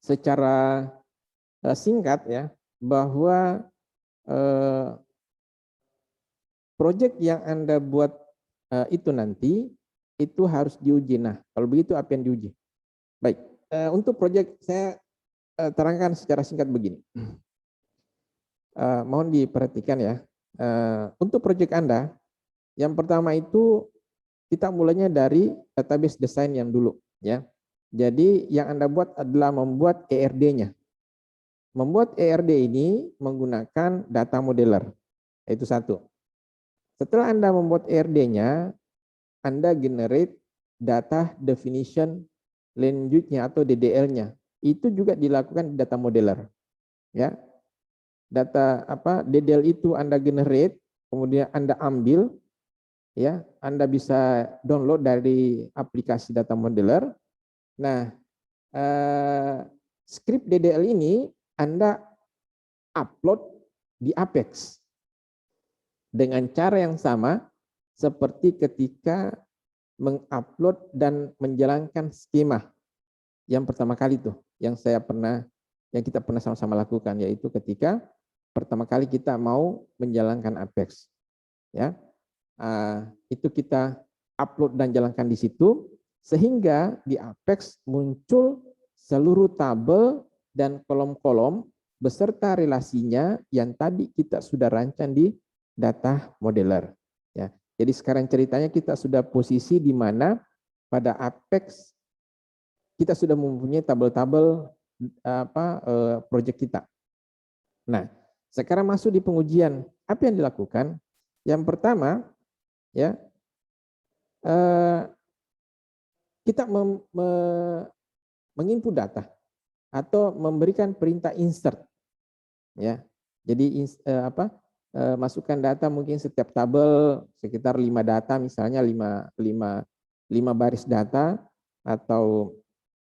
secara singkat ya, bahwa project yang Anda buat itu nanti itu harus diuji. Nah, kalau begitu apa yang diuji? Baik, untuk project saya terangkan secara singkat begini. Mohon diperhatikan ya. Untuk project Anda, yang pertama itu kita mulainya dari database design yang dulu ya. Jadi yang Anda buat adalah membuat ERD-nya. Membuat ERD ini menggunakan data modeler. Itu satu. Setelah Anda membuat ERD-nya, Anda generate data definition language-nya atau DDL-nya. Itu juga dilakukan di data modeler. Ya. Data DDL itu Anda generate, kemudian Anda ambil, ya, Anda bisa download dari aplikasi data modeler. Nah, script DDL ini Anda upload di Apex dengan cara yang sama seperti ketika mengupload dan menjalankan skema yang pertama kali tuh, yang kita pernah sama-sama lakukan, yaitu ketika pertama kali kita mau menjalankan Apex, ya. Itu kita upload dan jalankan di situ, sehingga di Apex muncul seluruh tabel dan kolom-kolom beserta relasinya yang tadi kita sudah rancang di data modeler. Ya, jadi sekarang ceritanya kita sudah posisi di mana pada Apex kita sudah mempunyai tabel-tabel proyek kita. Nah, sekarang masuk di pengujian. Apa yang dilakukan? Yang pertama, ya, kita menginput data atau memberikan perintah insert, ya. Jadi masukkan data mungkin setiap tabel sekitar 5 data, misalnya 5 baris data atau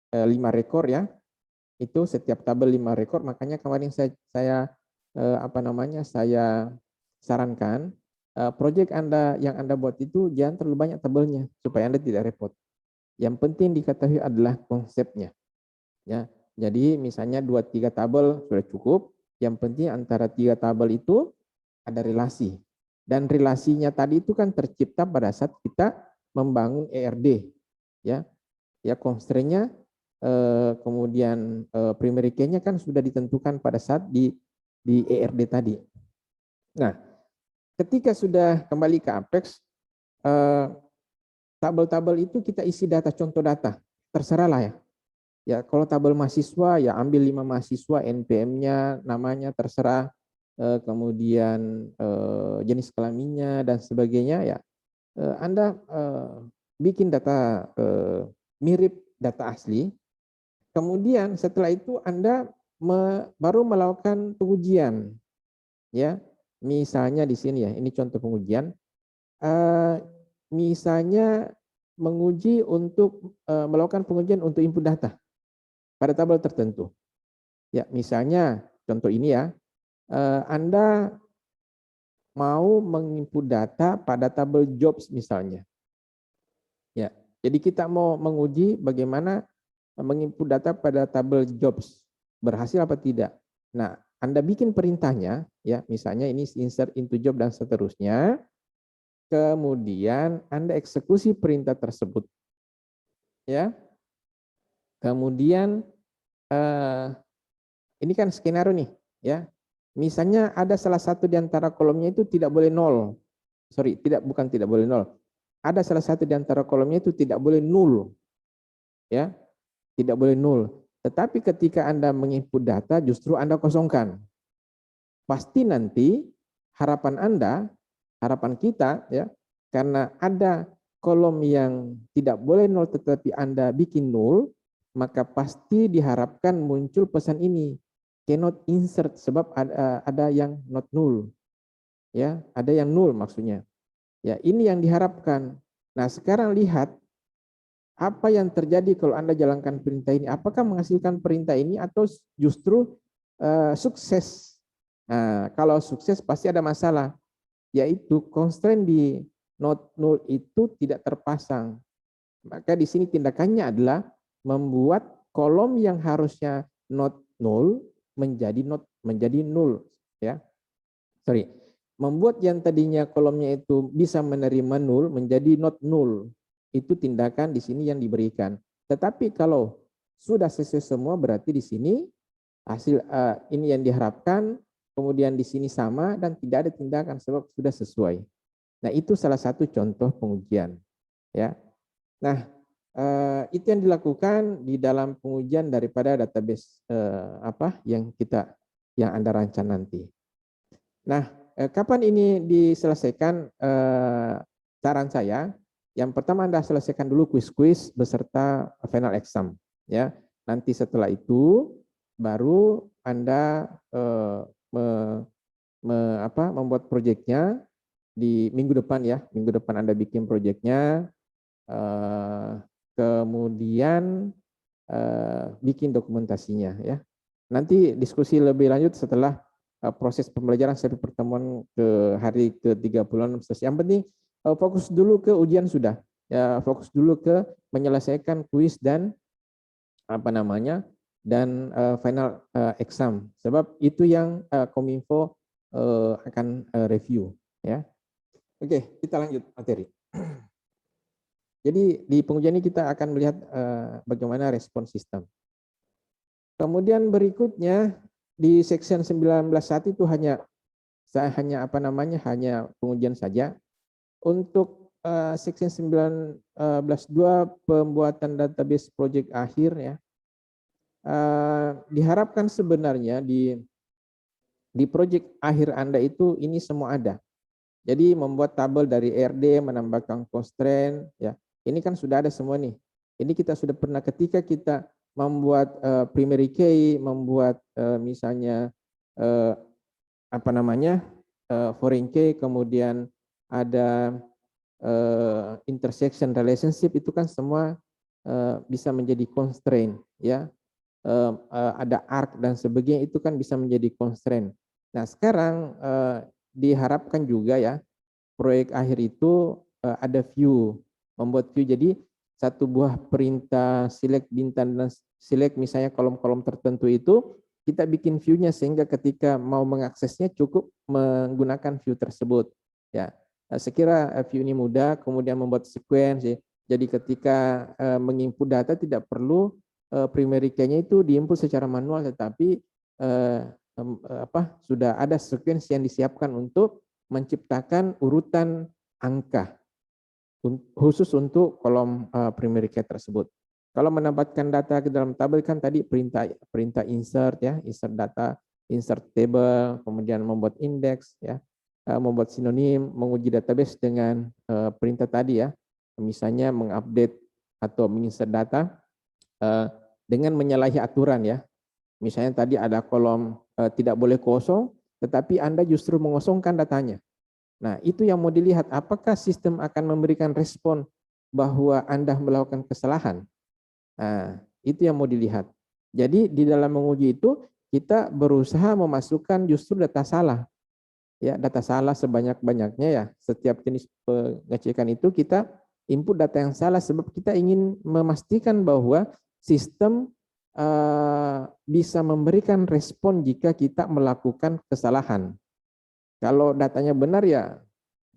5 rekor ya. Itu setiap tabel 5 rekor, makanya kemarin saya sarankan proyek Anda yang Anda buat itu jangan terlalu banyak tabelnya supaya Anda tidak repot. Yang penting diketahui adalah konsepnya. Ya. Jadi misalnya 2-3 tabel sudah cukup. Yang penting antara 3 tabel itu ada relasi. Dan relasinya tadi itu kan tercipta pada saat kita membangun ERD. Ya, constraint-nya kemudian primary key-nya kan sudah ditentukan pada saat di ERD tadi. Nah, ketika sudah kembali ke Apex, tabel-tabel itu kita isi data, contoh data, terserah lah ya. Ya, kalau tabel mahasiswa ya ambil 5 mahasiswa, NPM-nya, namanya terserah, kemudian jenis kelaminnya dan sebagainya ya. Anda bikin data mirip data asli. Kemudian setelah itu Anda baru melakukan pengujian, ya. Misalnya di sini ya, ini contoh pengujian. Misalnya menguji untuk melakukan pengujian untuk input data pada tabel tertentu. Ya, misalnya contoh ini ya, Anda mau menginput data pada tabel jobs misalnya. Ya, jadi kita mau menguji bagaimana menginput data pada tabel jobs, berhasil apa tidak. Nah, Anda bikin perintahnya, ya, misalnya ini insert into job dan seterusnya, kemudian Anda eksekusi perintah tersebut. Ya, kemudian ini kan skenario nih, ya. Misalnya ada salah satu di antara kolomnya itu tidak boleh nol. Sorry, bukan tidak boleh nol. Ada salah satu di antara kolomnya itu tidak boleh nol. Ya, tidak boleh nol. Tetapi ketika Anda menginput data justru Anda kosongkan. Pasti nanti harapan Anda, harapan kita ya, karena ada kolom yang tidak boleh nol tetapi Anda bikin nol, maka pasti diharapkan muncul pesan ini, cannot insert, sebab ada yang not null. Ya, ada yang null maksudnya. Ya, ini yang diharapkan. Nah, sekarang lihat apa yang terjadi kalau Anda jalankan perintah ini. Apakah menghasilkan perintah ini atau justru sukses? Nah, kalau sukses pasti ada masalah, yaitu constraint di not null itu tidak terpasang. Maka di sini tindakannya adalah membuat kolom yang harusnya not null menjadi null, ya. Sorry. Membuat yang tadinya kolomnya itu bisa menerima null menjadi not null. Itu tindakan di sini yang diberikan. Tetapi kalau sudah sesuai semua berarti di sini hasil ini yang diharapkan, kemudian di sini sama dan tidak ada tindakan sebab sudah sesuai. Nah, itu salah satu contoh pengujian, ya. Nah, itu yang dilakukan di dalam pengujian daripada database yang Anda rancang nanti. Nah, kapan ini diselesaikan? Saran saya, yang pertama Anda selesaikan dulu kuis-kuis beserta final exam, ya. Nanti setelah itu baru Anda membuat proyeknya di minggu depan ya. Minggu depan Anda bikin proyeknya, kemudian bikin dokumentasinya ya. Nanti diskusi lebih lanjut setelah proses pembelajaran sampai pertemuan ke hari ke-36. Yang penting fokus dulu ke ujian sudah. Ya, fokus dulu ke menyelesaikan kuis dan final exam. Sebab itu yang Kominfo akan review ya. Oke, kita lanjut materi. Jadi di pengujian ini kita akan melihat bagaimana respon sistem. Kemudian berikutnya di section 19.1 itu hanya pengujian saja. Untuk section 19.2 pembuatan database project akhir ya. Diharapkan sebenarnya di project akhir Anda itu ini semua ada. Jadi membuat tabel dari RD, menambahkan constraint ya. Ini kan sudah ada semua nih. Ini kita sudah pernah ketika kita membuat primary key, membuat misalnya foreign key, kemudian ada intersection relationship, itu kan semua bisa menjadi constraint ya. Ada arc dan sebagainya, itu kan bisa menjadi constraint. Nah, sekarang diharapkan juga ya proyek akhir itu ada view, membuat view. Jadi satu buah perintah select bintang dan select misalnya kolom-kolom tertentu itu kita bikin view-nya sehingga ketika mau mengaksesnya cukup menggunakan view tersebut ya. Sekira view ini mudah, kemudian membuat sequence ya. Jadi ketika menginput data tidak perlu primary key-nya itu diinput secara manual, tetapi sudah ada sequence yang disiapkan untuk menciptakan urutan angka khusus untuk kolom primary key tersebut. Kalau menempatkan data ke dalam tabel kan tadi perintah insert ya, insert data, insert table, kemudian membuat indeks ya, membuat sinonim, menguji database dengan perintah tadi ya, misalnya mengupdate atau menginsert data dengan menyalahi aturan ya. Misalnya tadi ada kolom tidak boleh kosong, tetapi Anda justru mengosongkan datanya. Nah, itu yang mau dilihat, apakah sistem akan memberikan respon bahwa Anda melakukan kesalahan. Nah, itu yang mau dilihat. Jadi di dalam menguji itu kita berusaha memasukkan justru data salah. Ya, data salah sebanyak-banyaknya ya. Setiap jenis pengecekan itu kita input data yang salah sebab kita ingin memastikan bahwa sistem bisa memberikan respon jika kita melakukan kesalahan. Kalau datanya benar ya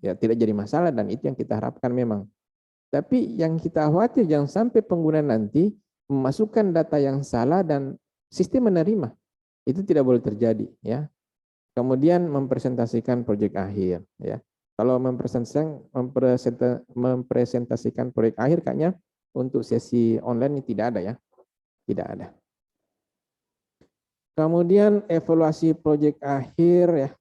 tidak jadi masalah dan itu yang kita harapkan memang. Tapi yang kita khawatir jangan sampai pengguna nanti memasukkan data yang salah dan sistem menerima. Itu tidak boleh terjadi ya. Kemudian mempresentasikan proyek akhir ya. Kalau mempresentasikan proyek akhir kayaknya untuk sesi online ini tidak ada ya. Tidak ada. Kemudian evaluasi proyek akhir ya.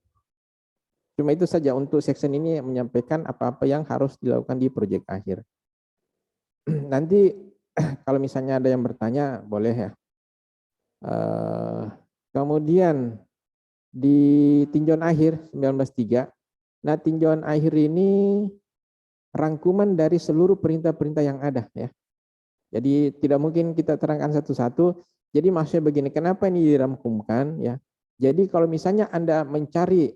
Cuma itu saja untuk section ini menyampaikan apa-apa yang harus dilakukan di proyek akhir. Nanti kalau misalnya ada yang bertanya boleh ya. Kemudian di tinjauan akhir 19.3. Nah, tinjauan akhir ini rangkuman dari seluruh perintah-perintah yang ada ya. Jadi tidak mungkin kita terangkan satu-satu. Jadi maksudnya begini, kenapa ini dirangkumkan ya? Jadi kalau misalnya Anda mencari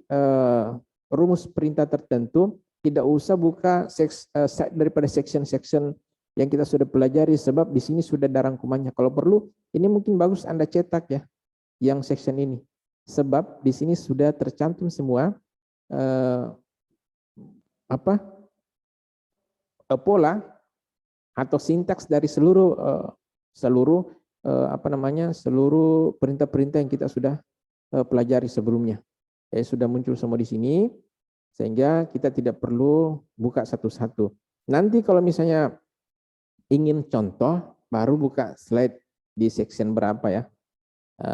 rumus perintah tertentu, tidak usah buka daripada section-section yang kita sudah pelajari sebab di sini sudah ada rangkumannya. Kalau perlu, ini mungkin bagus Anda cetak ya, yang section ini. Sebab di sini sudah tercantum semua pola atau sintaks dari seluruh perintah-perintah yang kita sudah pelajari sebelumnya. Sudah muncul semua di sini, sehingga kita tidak perlu buka satu-satu. Nanti kalau misalnya ingin contoh, baru buka slide di section berapa ya.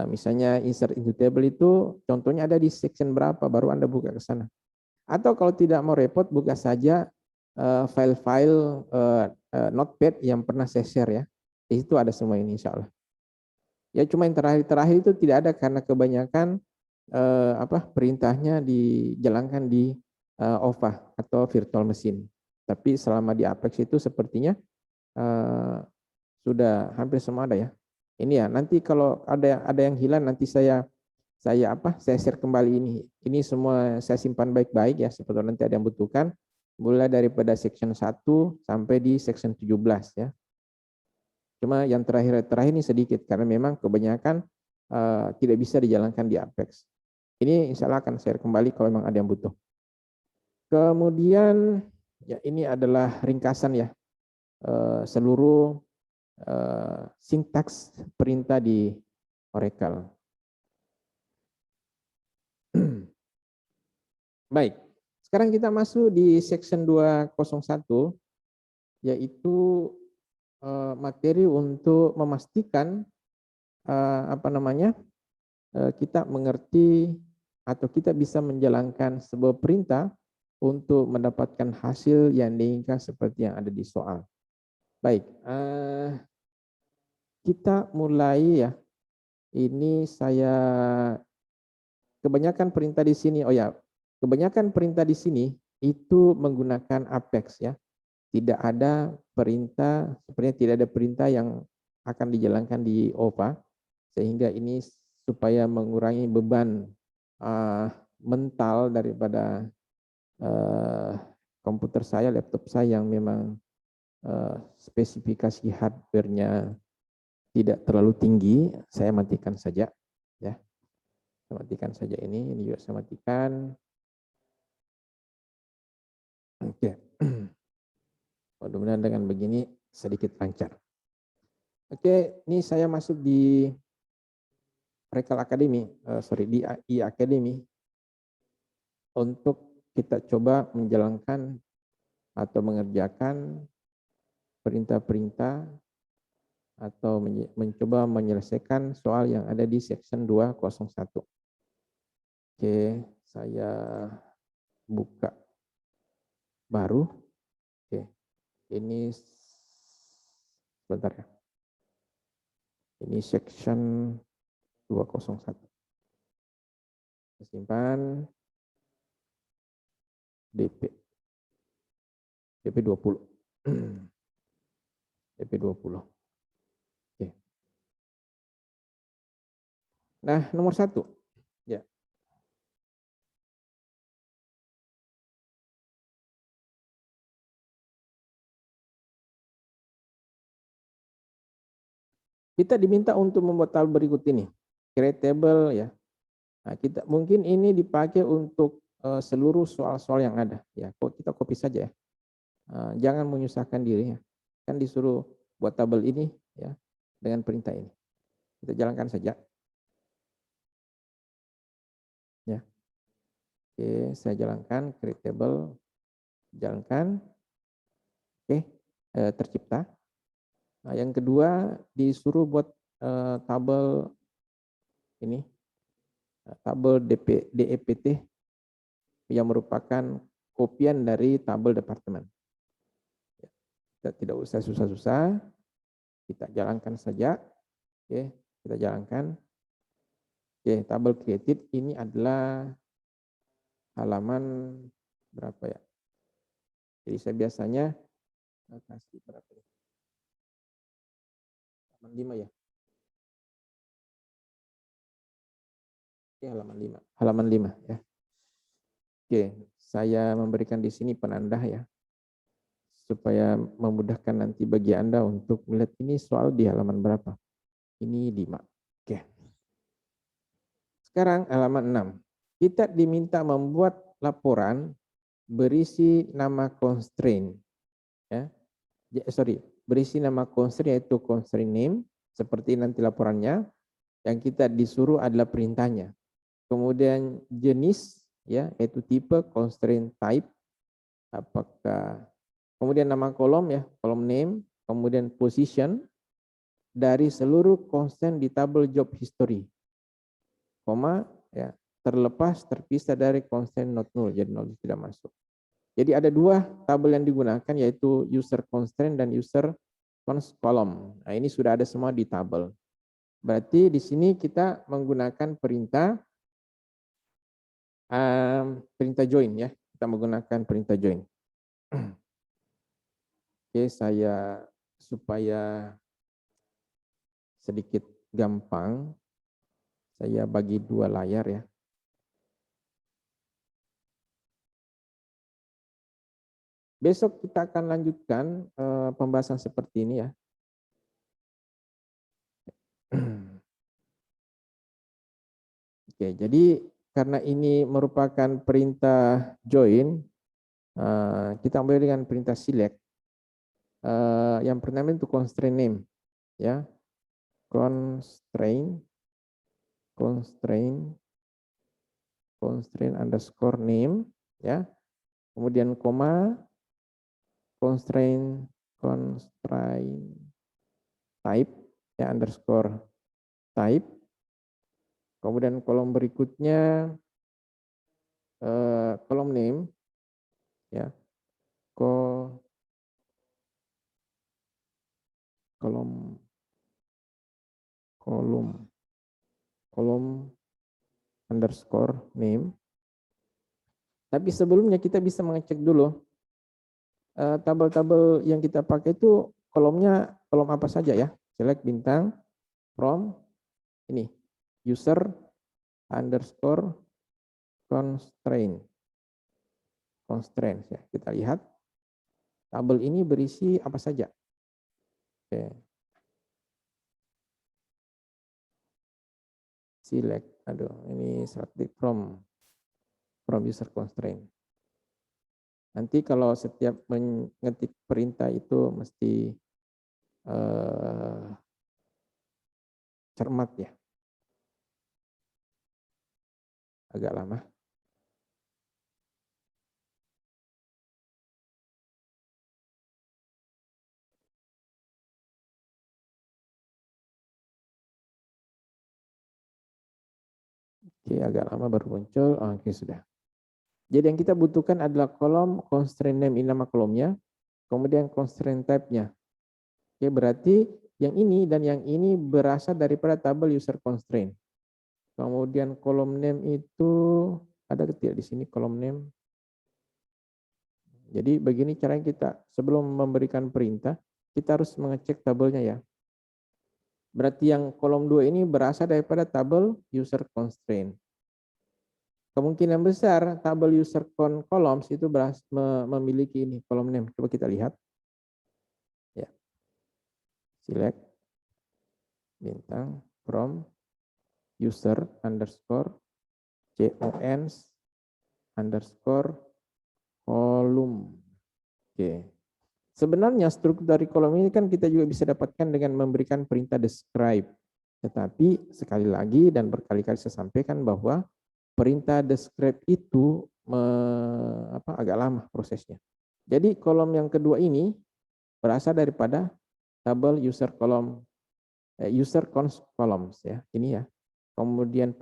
Misalnya insert into table itu contohnya ada di section berapa, baru Anda buka ke sana. Atau kalau tidak mau repot, buka saja file-file notepad yang pernah saya share ya. Di situ ada semua ini insya Allah. Ya cuma yang terakhir itu tidak ada karena kebanyakan perintahnya dijalankan di OVA atau virtual machine. Tapi selama di Apex itu sepertinya sudah hampir semua ada ya. Ini ya, nanti kalau ada yang hilang nanti saya share kembali ini. Ini semua saya simpan baik-baik ya, siapa tahu nanti ada yang butuhkan. Mulai daripada section 1 sampai di section 17 ya. Cuma yang terakhir ini sedikit karena memang kebanyakan tidak bisa dijalankan di Apex. Ini insya Allah akan share kembali kalau memang ada yang butuh. Kemudian ya ini adalah ringkasan ya seluruh sintaks perintah di Oracle. Baik, sekarang kita masuk di section 201 yaitu materi untuk memastikan kita mengerti atau kita bisa menjalankan sebuah perintah untuk mendapatkan hasil yang diinginkan seperti yang ada di soal. Baik, kita mulai ya. Ini saya kebanyakan perintah di sini. Kebanyakan perintah di sini itu menggunakan Apex ya. Tidak ada perintah, sepertinya tidak ada perintah yang akan dijalankan di OVA, sehingga ini supaya mengurangi beban mental daripada komputer saya, laptop saya yang memang spesifikasi hardware-nya tidak terlalu tinggi, saya matikan saja ya. Saya matikan saja ini juga saya matikan. Oke. Mudah-mudahan dengan begini sedikit lancar. Oke, ini saya masuk di Oracle Academy, di AI Academy untuk kita coba menjalankan atau mengerjakan perintah-perintah atau mencoba menyelesaikan soal yang ada di section 201. Oke, saya buka baru. Oke, ini sebentar ya. Ini section 201. Simpan DP 20. DP 20. Oke. Nah, nomor 1. Ya. Kita diminta untuk membuat tabel berikut ini. Create table ya. Nah, kita mungkin ini dipakai untuk seluruh soal-soal yang ada ya. Kita copy saja ya. Jangan menyusahkan diri ya. Kan disuruh buat tabel ini ya dengan perintah ini. Kita jalankan saja. Ya. Oke, saya jalankan create table, jalankan. Oke, tercipta. Nah, yang kedua disuruh buat tabel ini, tabel DEPT yang merupakan kopian dari tabel departemen. Kita tidak usah susah-susah, kita jalankan saja. Oke, kita jalankan. Oke, tabel created ini adalah halaman berapa ya? Jadi saya biasanya kasih berapa ya? Halaman 5 ya. Oke, halaman 5. Halaman 5 ya. Oke, saya memberikan di sini penanda ya. Supaya memudahkan nanti bagi Anda untuk melihat ini soal di halaman berapa. Ini 5. Oke. Sekarang halaman 6. Kita diminta membuat laporan berisi nama constraint. Ya. Berisi nama constraint yaitu constraint name, seperti nanti laporannya. Yang kita disuruh adalah perintahnya. Kemudian jenis, ya, yaitu tipe, constraint type, apakah, kemudian nama kolom ya, kolom name, kemudian position dari seluruh constraint di tabel job history, koma ya, terlepas terpisah dari constraint not null, jadi null tidak masuk. Jadi ada dua tabel yang digunakan yaitu user constraint dan user const column. Nah, ini sudah ada semua di tabel. Berarti di sini kita menggunakan perintah perintah join ya. Kita menggunakan perintah join. Oke, saya supaya sedikit gampang, saya bagi dua layar ya. Besok kita akan lanjutkan pembahasan seperti ini ya. Oke, jadi karena ini merupakan perintah join, kita mulai dengan perintah select. Yang pertama itu constraint name, ya, constraint underscore name, ya, kemudian koma, constraint type, ya, underscore type, kemudian kolom berikutnya kolom name, ya, kolom underscore name. Tapi sebelumnya kita bisa mengecek dulu tabel-tabel yang kita pakai itu kolomnya kolom apa saja ya. Select bintang from ini user underscore constraint ya. Kita lihat tabel ini berisi apa saja. Oke. Select, aduh ini select from user constraint. Nanti kalau setiap mengetik perintah itu mesti cermat ya. Agak lama. Oke, agak lama baru muncul. Oke, sudah. Jadi yang kita butuhkan adalah kolom constraint name ini nama kolomnya, kemudian constraint type-nya. Oke, berarti yang ini dan yang ini berasal daripada tabel user constraint. Kemudian kolom name itu ada tidak di sini kolom name. Jadi begini caranya kita sebelum memberikan perintah, kita harus mengecek tabelnya ya. Berarti yang kolom 2 ini berasal daripada tabel user constraint. Kemungkinan besar tabel user columns itu memiliki ini kolom name. Coba kita lihat. Ya. Select bintang from user underscore cons underscore kolom. Oke. Sebenarnya struktur dari kolom ini kan kita juga bisa dapatkan dengan memberikan perintah describe. Tetapi sekali lagi dan berkali-kali saya sampaikan bahwa perintah describe itu agak lama prosesnya. Jadi kolom yang kedua ini berasal daripada tabel user column, user cons columns ya, ini ya. Kemudian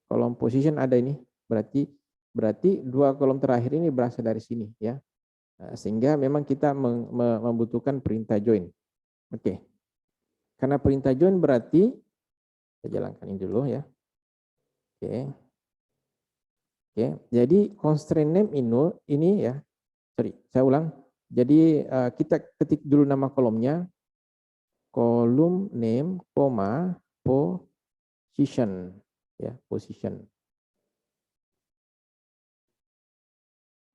kolom position ada ini, berarti dua kolom terakhir ini berasal dari sini ya. Sehingga memang kita membutuhkan perintah join. Oke. Karena perintah join berarti saya jalankan ini dulu ya. Oke. Oke, jadi constraint name ini ya. Sorry, saya ulang. Jadi kita ketik dulu nama kolomnya. Kolom name, position ya, position.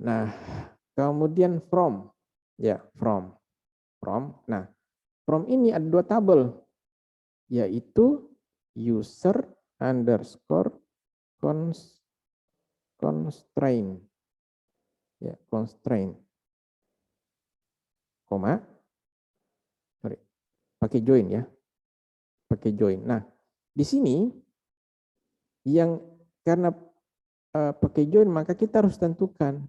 Nah, kemudian from ya, from. Nah, from ini ada dua tabel yaitu user underscore constraint ya, constraint koma pakai join ya, pakai join. Nah, di sini yang karena pakai join maka kita harus tentukan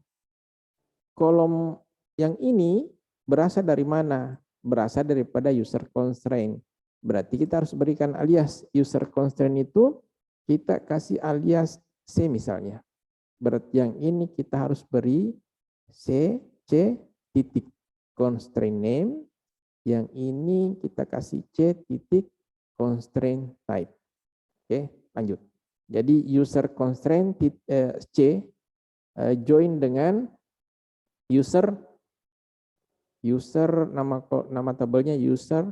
kolom yang ini berasal dari mana? Berasal daripada user constraint. Berarti kita harus berikan alias user constraint itu kita kasih alias C misalnya. Berarti yang ini kita harus beri C titik constraint name. Yang ini kita kasih C titik constraint type. Oke, lanjut. Jadi user constraint C join dengan user nama tabelnya user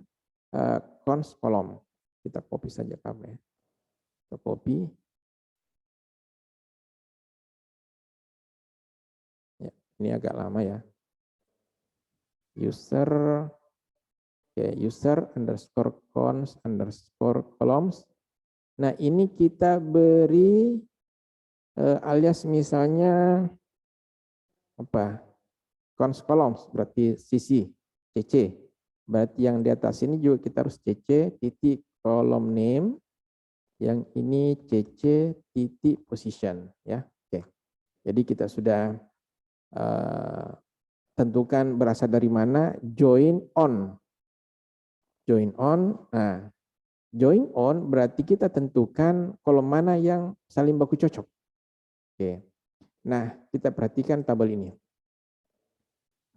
cons column. Kita copy saja kami. Kita copy. Ya, ini agak lama ya. User underscore cons underscore columns. Nah ini kita beri alias misalnya apa? Cons columns berarti CC, CC. Berarti yang di atas ini juga kita harus CC titik column name. Yang ini CC titik position ya. Oke. Jadi kita sudah tentukan berasal dari mana, join on. Join on. Nah, join on berarti kita tentukan kolom mana yang saling baku cocok. Oke. Nah, kita perhatikan tabel ini.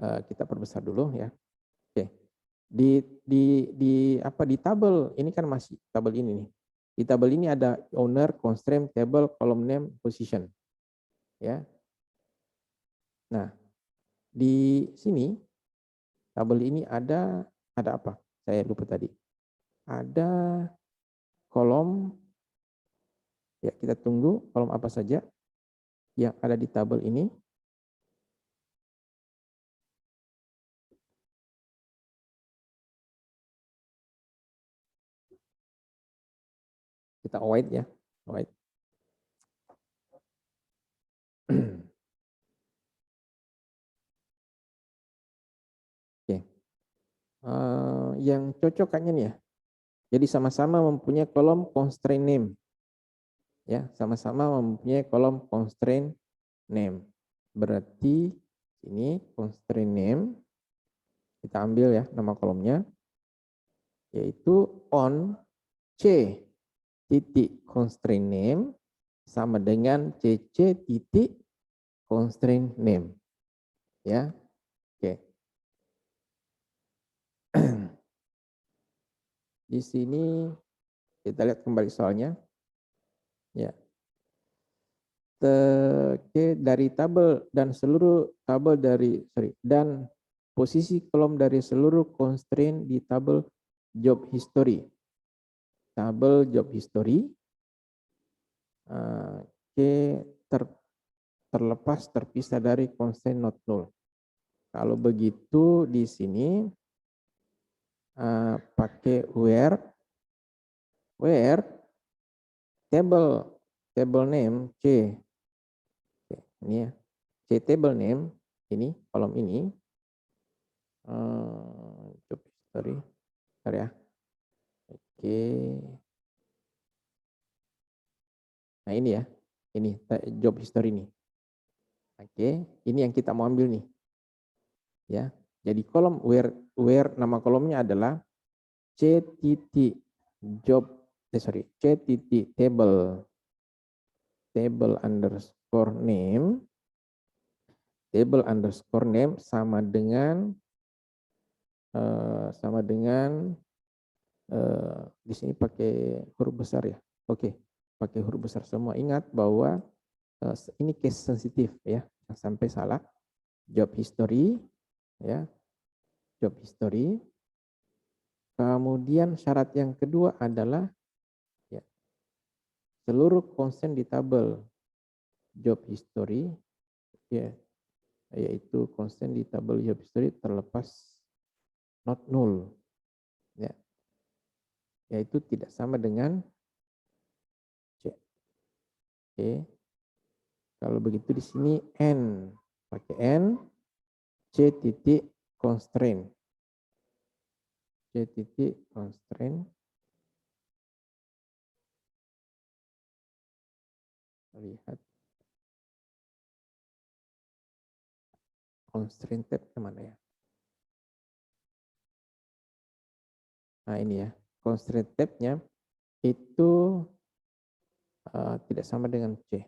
Kita perbesar dulu ya. Oke. Di tabel ini kan masih tabel ini nih. Di tabel ini ada owner, constraint, table, column name, position. Ya. Nah, di sini tabel ini ada apa? Saya lupa tadi. Ada kolom ya, kita tunggu kolom apa saja yang ada di tabel ini. Kita await ya, await. Oke. Yang cocok kayaknya nih ya. Jadi sama-sama mempunyai kolom constraint name. Ya, sama-sama mempunyai kolom constraint name. Berarti ini constraint name kita ambil ya nama kolomnya yaitu on C titik constraint name sama dengan CC titik constraint name. Ya, oke. Di sini kita lihat kembali soalnya. Ya. Oke, dari tabel dan seluruh tabel dari dan posisi kolom dari seluruh constraint di tabel job history. Tabel job history. Oke, terlepas terpisah dari constraint not null. Kalau begitu di sini pakai where table name C. Oke, ini ya. C table name ini kolom ini job history. Bentar ya. Oke. Nah ini ya. Ini job history ini. Oke, ini yang kita mau ambil nih. Ya. Jadi kolom where nama kolomnya adalah C titik job C titik table underscore name sama dengan di sini pakai huruf besar ya. Oke, pakai huruf besar semua. Ingat bahwa ini case sensitif ya, sampai salah. Job history ya, job history. Kemudian syarat yang kedua adalah ya, seluruh konsen di tabel job history ya, yaitu konsen di tabel job history terlepas not null ya, yaitu tidak sama dengan C. Oke. Kalau begitu di sini n pakai n C titik constraint. C titik constraint. Lihat. Constraint tab kemana ya? Nah ini ya. Constraint tab-nya itu tidak sama dengan C.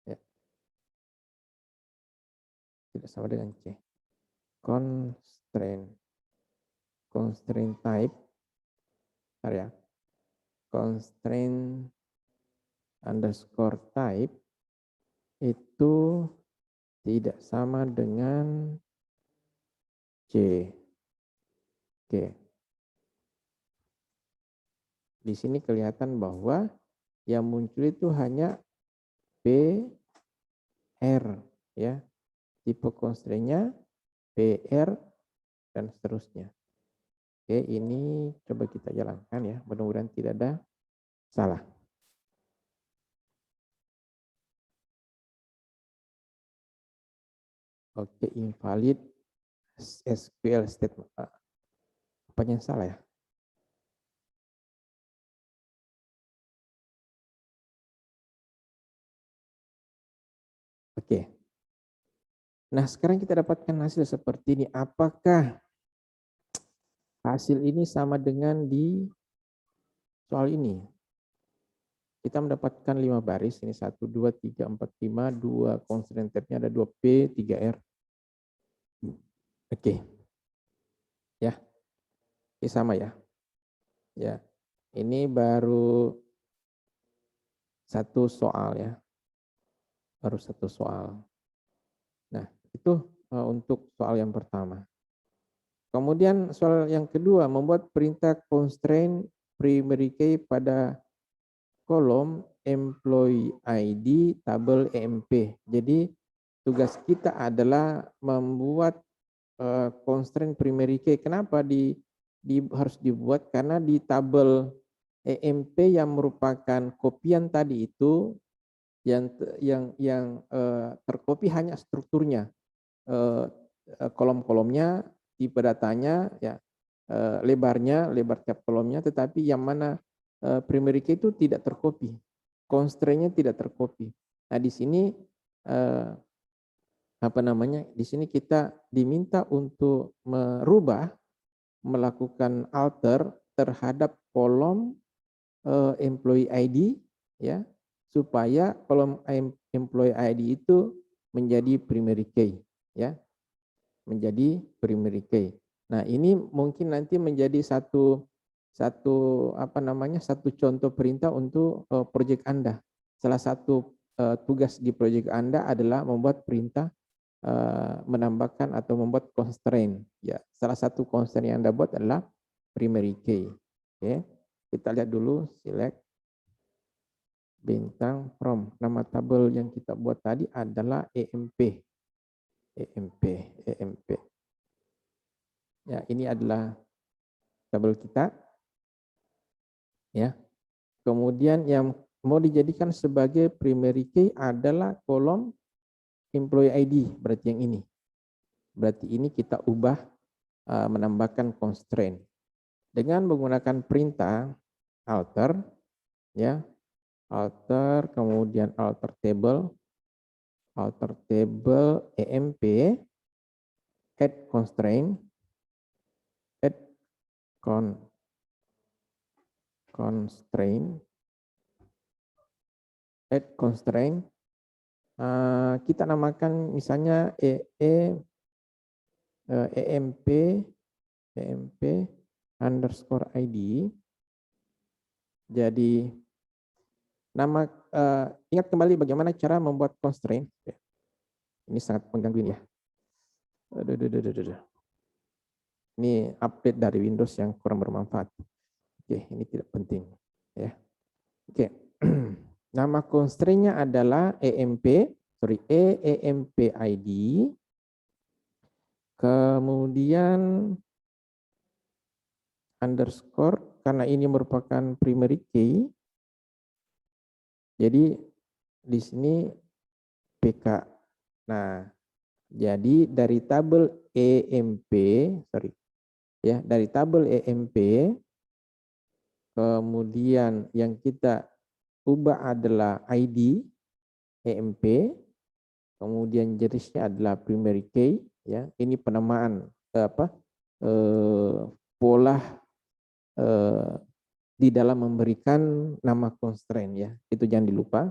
Ya. Tidak sama dengan C. Constraint type. Bentar ya. Constraint underscore type itu tidak sama dengan C. Oke. Di sini kelihatan bahwa yang muncul itu hanya PR ya. Tipe constraint-nya PR dan seterusnya. Oke, ini coba kita jalankan ya. Mudah-mudahan tidak ada salah. Oke, invalid SQL statement. Apanya yang salah ya? Oke. Nah, sekarang kita dapatkan hasil seperti ini. Apakah hasil ini sama dengan di soal ini? Kita mendapatkan 5 baris. Ini 1, 2, 3, 4, 5. 2 constraint tab-nya ada 2P, 3R. Oke. Ya. Ini sama ya. Ya. Ini baru satu soal ya. Baru satu soal. Nah, itu untuk soal yang pertama. Kemudian soal yang kedua, membuat perintah constraint primary key pada kolom employee ID tabel EMP. Jadi tugas kita adalah membuat constraint primary key. Kenapa harus dibuat? Karena di tabel EMP yang merupakan kopian tadi itu yang terkopi hanya strukturnya, kolom-kolomnya, tipe datanya, ya lebar tiap kolomnya, tetapi yang mana primary key itu tidak terkopi, constraint-nya tidak terkopi. Nah di sini di sini kita diminta untuk melakukan alter terhadap kolom employee ID ya, supaya kolom employee ID itu menjadi primary key ya, menjadi primary key. Nah, ini mungkin nanti menjadi satu contoh perintah untuk proyek Anda. Salah satu tugas di proyek Anda adalah membuat perintah menambahkan atau membuat constraint. Ya, salah satu constraint yang Anda buat adalah primary key. Oke, kita lihat dulu, select bintang from. Nama tabel yang kita buat tadi adalah EMP. EMP. Ya, ini adalah tabel kita. Ya. Kemudian yang mau dijadikan sebagai primary key adalah kolom employee ID, berarti yang ini. Berarti ini kita ubah menambahkan constraint dengan menggunakan perintah alter ya, alter, kemudian alter table EMP, add constraint, add constraint, kita namakan misalnya EMP underscore ID. Jadi nama ingat kembali bagaimana cara membuat constraint. Ini sangat mengganggu ini ya. Ini update dari Windows yang kurang bermanfaat. Oke, ini tidak penting ya. Oke. Nama constraint-nya adalah EMP ID. Kemudian underscore, karena ini merupakan primary key. Jadi di sini PK. Nah, jadi dari tabel EMP, dari tabel EMP, kemudian yang kita ubah adalah ID EMP, kemudian jenisnya adalah primary key, ya. Ini penamaan pola di dalam memberikan nama constraint ya. Itu jangan dilupa.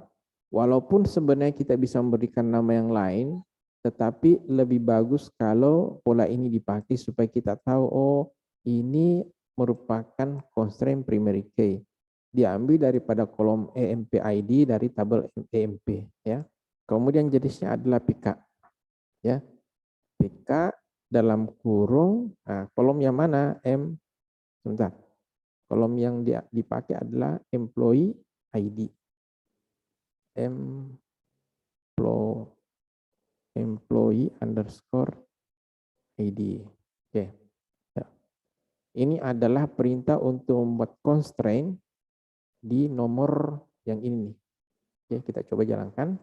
Walaupun sebenarnya kita bisa memberikan nama yang lain, tetapi lebih bagus kalau pola ini dipakai supaya kita tahu, oh ini merupakan constraint primary key. Diambil daripada kolom EMP ID dari tabel EMP ya. Kemudian jenisnya adalah PK ya. PK dalam kurung, nah, kolom yang mana? Sebentar. Kolom yang dipakai adalah employee ID. Employee underscore ID. Oke. Ya. Ini adalah perintah untuk membuat constraint di nomor yang ini nih. Oke, kita coba jalankan.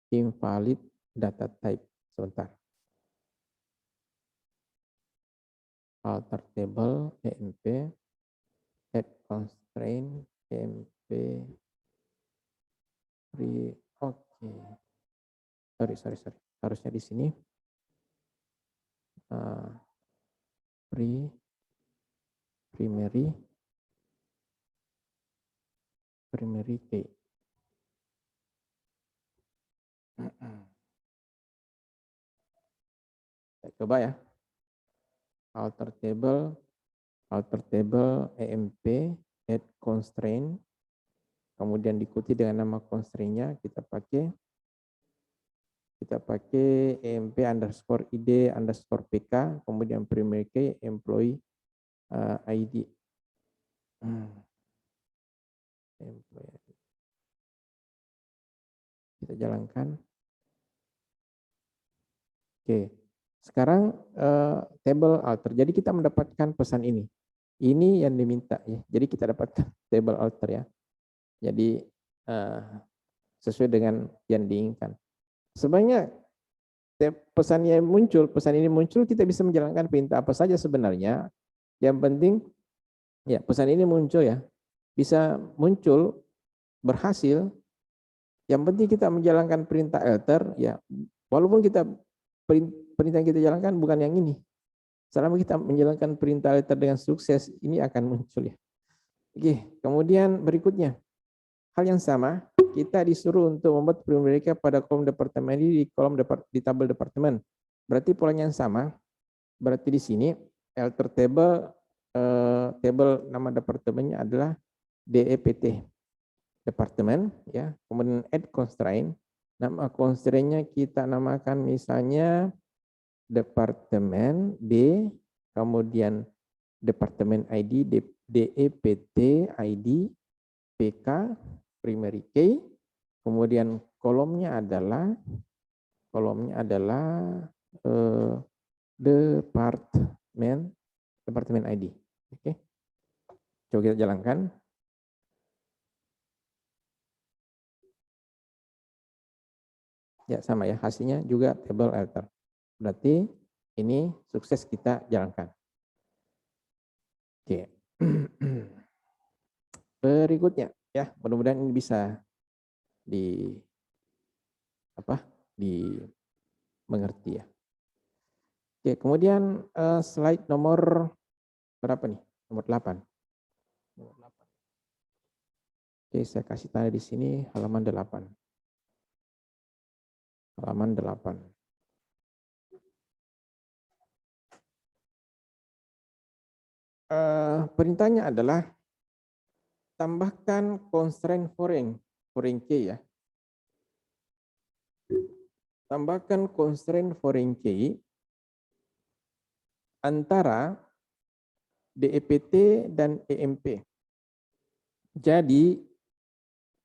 Invalid data type. Sebentar. Alter table EMP, add constraint EMP free. Oke. Sorry. Harusnya di sini. Primary key. Saya coba ya. Alter table EMP add constraint, kemudian diikuti dengan nama constraint-nya kita pakai EMP underscore ID underscore PK, kemudian primary key employee ID. Kita jalankan. Oke. Sekarang table alter. Jadi kita mendapatkan pesan ini. Ini yang diminta ya. Jadi kita dapatkan table alter ya. Jadi sesuai dengan yang diinginkan. Sebenarnya pesan ini muncul, kita bisa menjalankan perintah apa saja sebenarnya. Yang penting ya pesan ini muncul ya. Bisa muncul, berhasil. Yang penting kita menjalankan perintah alter ya. Walaupun kita perintah yang kita jalankan bukan yang ini. Selama kita menjalankan perintah alter dengan sukses, ini akan muncul ya. Oke, kemudian berikutnya. Hal yang sama, kita disuruh untuk membuat primary key pada kolom departemen di di tabel departemen. Berarti polanya yang sama. Berarti di sini alter table nama departemennya adalah DEPT departemen ya. Kemudian add constraint. Nama constraint-nya kita namakan misalnya departemen D, kemudian departemen ID DEPT ID PK primary key, kemudian kolomnya adalah departemen ID. Oke. Coba kita jalankan. Ya sama ya, hasilnya juga table alter. Berarti ini sukses kita jalankan. Oke. Berikutnya ya, mudah-mudahan ini bisa dimengerti ya. Oke, kemudian slide nomor berapa nih? Nomor 8. Oke, saya kasih tanda di sini halaman 8. Halaman 8. Perintahnya adalah tambahkan constraint foreign key ya. Tambahkan constraint foreign key antara DEPT dan EMP. Jadi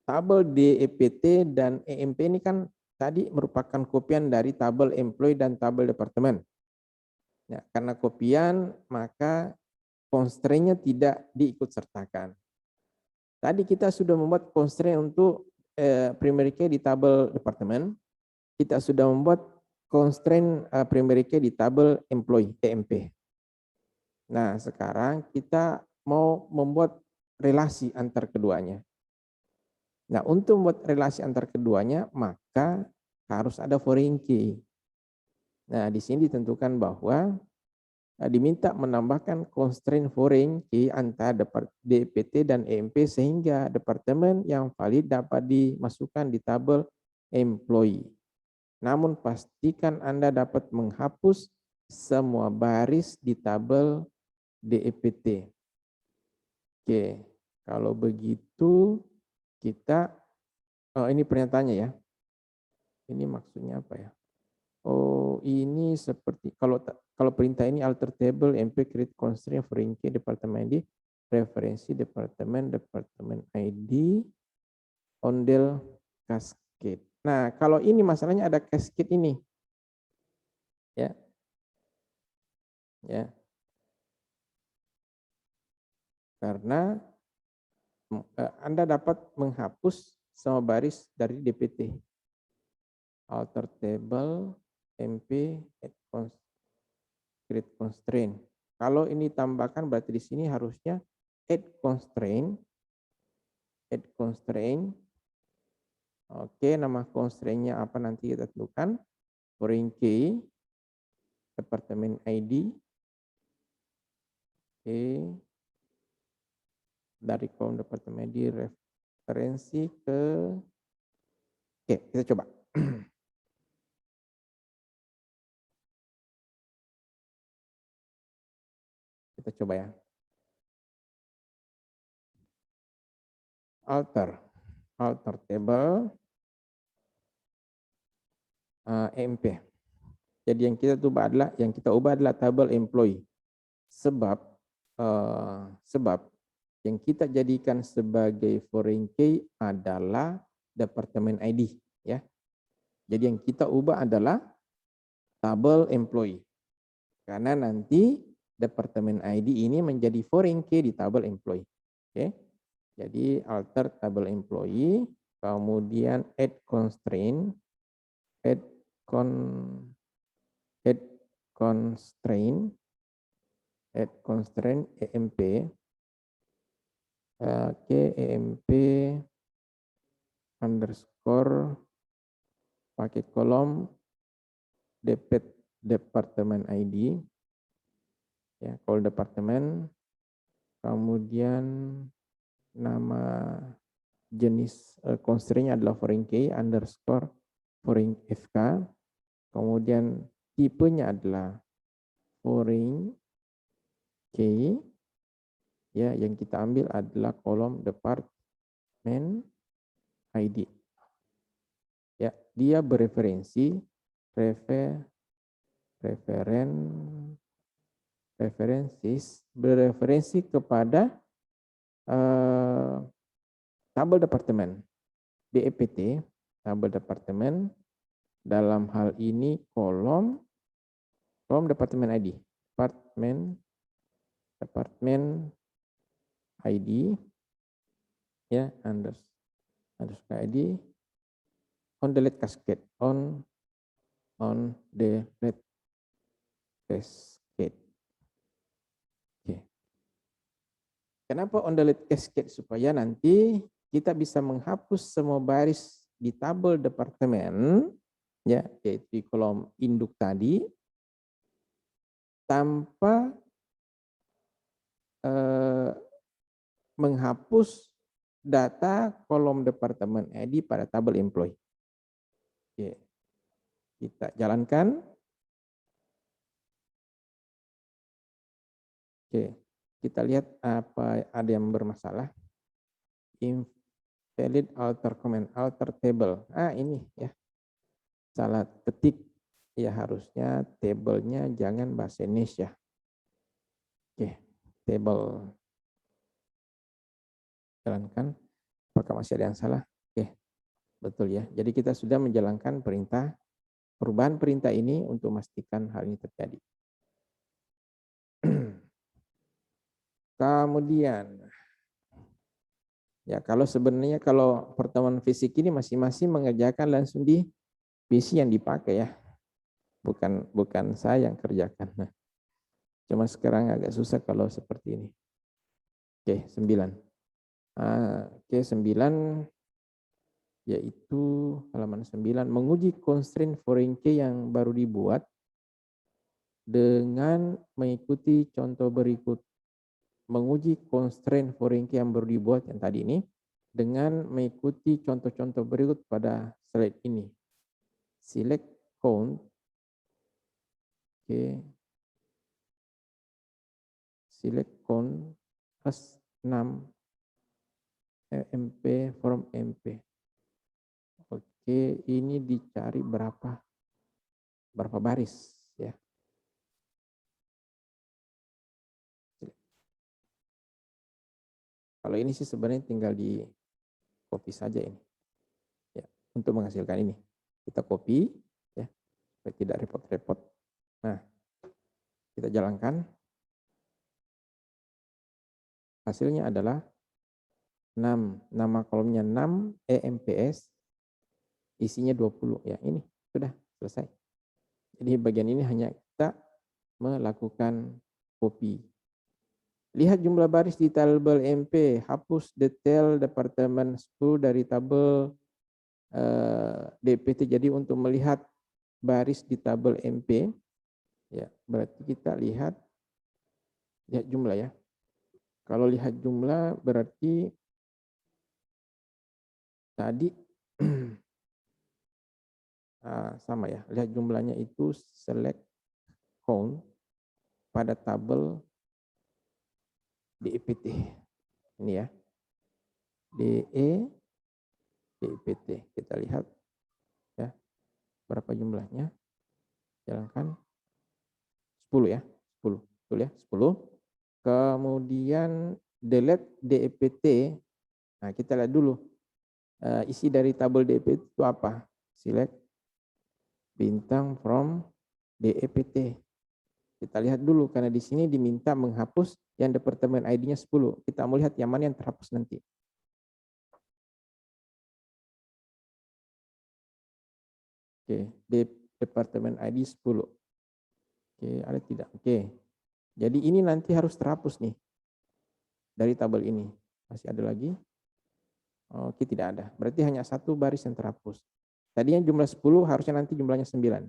tabel DEPT dan EMP ini kan tadi merupakan kopian dari tabel employee dan tabel departemen. Ya, karena kopian maka constraint-nya tidak diikutsertakan. Tadi kita sudah membuat constraint untuk primary key di tabel departemen. Kita sudah membuat constraint primary key di tabel employee EMP. Nah, sekarang kita mau membuat relasi antar keduanya. Nah, untuk membuat relasi antar keduanya, maka harus ada foreign key. Nah, di sini ditentukan bahwa diminta menambahkan constraint foreign key antara DPT dan EMP sehingga departemen yang valid dapat dimasukkan di tabel employee. Namun pastikan Anda dapat menghapus semua baris di tabel DEPT. Oke, kalau begitu kita ini pernyataannya ya. Ini maksudnya apa ya? Oh, ini seperti kalau perintah ini alter table MP create constraint foreign key departemen ID referensi departemen ID ondel cascade. Nah, kalau ini masalahnya ada cascade ini. Ya. Ya. Karena Anda dapat menghapus semua baris dari DPT. Alter table MP create constraint. Kalau ini tambahkan berarti di sini harusnya add constraint. Oke, nama constraint-nya apa nanti kita tentukan. Foreign key, departemen ID. Oke. Dari kolom departemen ID referensi ke. Oke, kita coba. Kita coba ya. Alter table EMP. Jadi yang kita ubah adalah tabel employee. Sebab yang kita jadikan sebagai foreign key adalah departemen ID ya. Jadi yang kita ubah adalah tabel employee. Karena nanti departemen ID ini menjadi foreign key di tabel employee. Oke. Jadi alter tabel employee, kemudian add constraint EMP. Oke, EMP underscore pakai kolom departemen ID, ya, call departemen, kemudian nama jenis constraint adalah foreign key underscore foreign FK, kemudian tipenya adalah foreign key, ya, yang kita ambil adalah kolom departemen ID. Ya, dia bereferensi bereferensi kepada tabel departemen DEPT, tabel departemen, dalam hal ini kolom departemen ID, departemen ID, ya, underscore ID on delete cascade, on delete cascade. Oke. Kenapa on delete cascade? Supaya nanti kita bisa menghapus semua baris di tabel departemen, ya, yaitu di kolom induk tadi, tanpa menghapus data kolom departemen ID pada tabel employee. Oke. Kita jalankan. Oke, kita lihat apa ada yang bermasalah. Invalid alter comment, alter table. Ini ya. Salah ketik. Ya, harusnya tabelnya jangan bahasa Indonesia. Oke, table. Jalankan. Apakah masih ada yang salah? Oke, betul ya. Jadi kita sudah menjalankan perubahan perintah ini untuk memastikan hal ini terjadi. Kemudian, ya, sebenarnya kalau pertemuan fisik ini masing-masing mengerjakan langsung di PC yang dipakai, ya, bukan saya yang kerjakan. Nah, cuma sekarang agak susah kalau seperti ini. Oke, 9. Oke, 9 yaitu halaman 9, menguji constraint foreign key yang baru dibuat dengan mengikuti contoh berikut. Menguji constraint foreign key yang baru dibuat yang tadi ini dengan mengikuti contoh-contoh berikut pada slide ini. Select count. Oke. Select count plus 6 MP from MP. Oke, ini dicari berapa baris, ya. Kalau ini sih sebenarnya tinggal di copy saja ini, ya, untuk menghasilkan ini. Kita copy, ya, supaya tidak repot-repot. Nah, kita jalankan. Hasilnya adalah 6, nama kolomnya 6 EMPS, isinya 20, ya, ini sudah selesai. Jadi bagian ini hanya kita melakukan copy. Lihat jumlah baris di tabel MP, hapus detail departemen 10 dari tabel DPT. Jadi untuk melihat baris di tabel MP, ya, berarti kita lihat jumlah, ya. Kalau lihat jumlah berarti tadi sama, ya, lihat jumlahnya itu select count pada tabel DEPT. Ini, ya. DEPT. Kita lihat, ya, berapa jumlahnya. Jalankan. 10, ya. 10. Betul, ya, 10. Kemudian delete DEPT. Nah, kita lihat dulu isi dari tabel DEPT itu apa. Select bintang from DEPT. Kita lihat dulu, karena di sini diminta menghapus yang departemen ID-nya 10. Kita mau lihat yang mana yang terhapus nanti. Oke, departemen ID 10. Oke, ada tidak? Oke. Jadi ini nanti harus terhapus nih. Dari tabel ini. Masih ada lagi? Oke, tidak ada. Berarti hanya satu baris yang terhapus. Tadinya jumlah 10, harusnya nanti jumlahnya 9.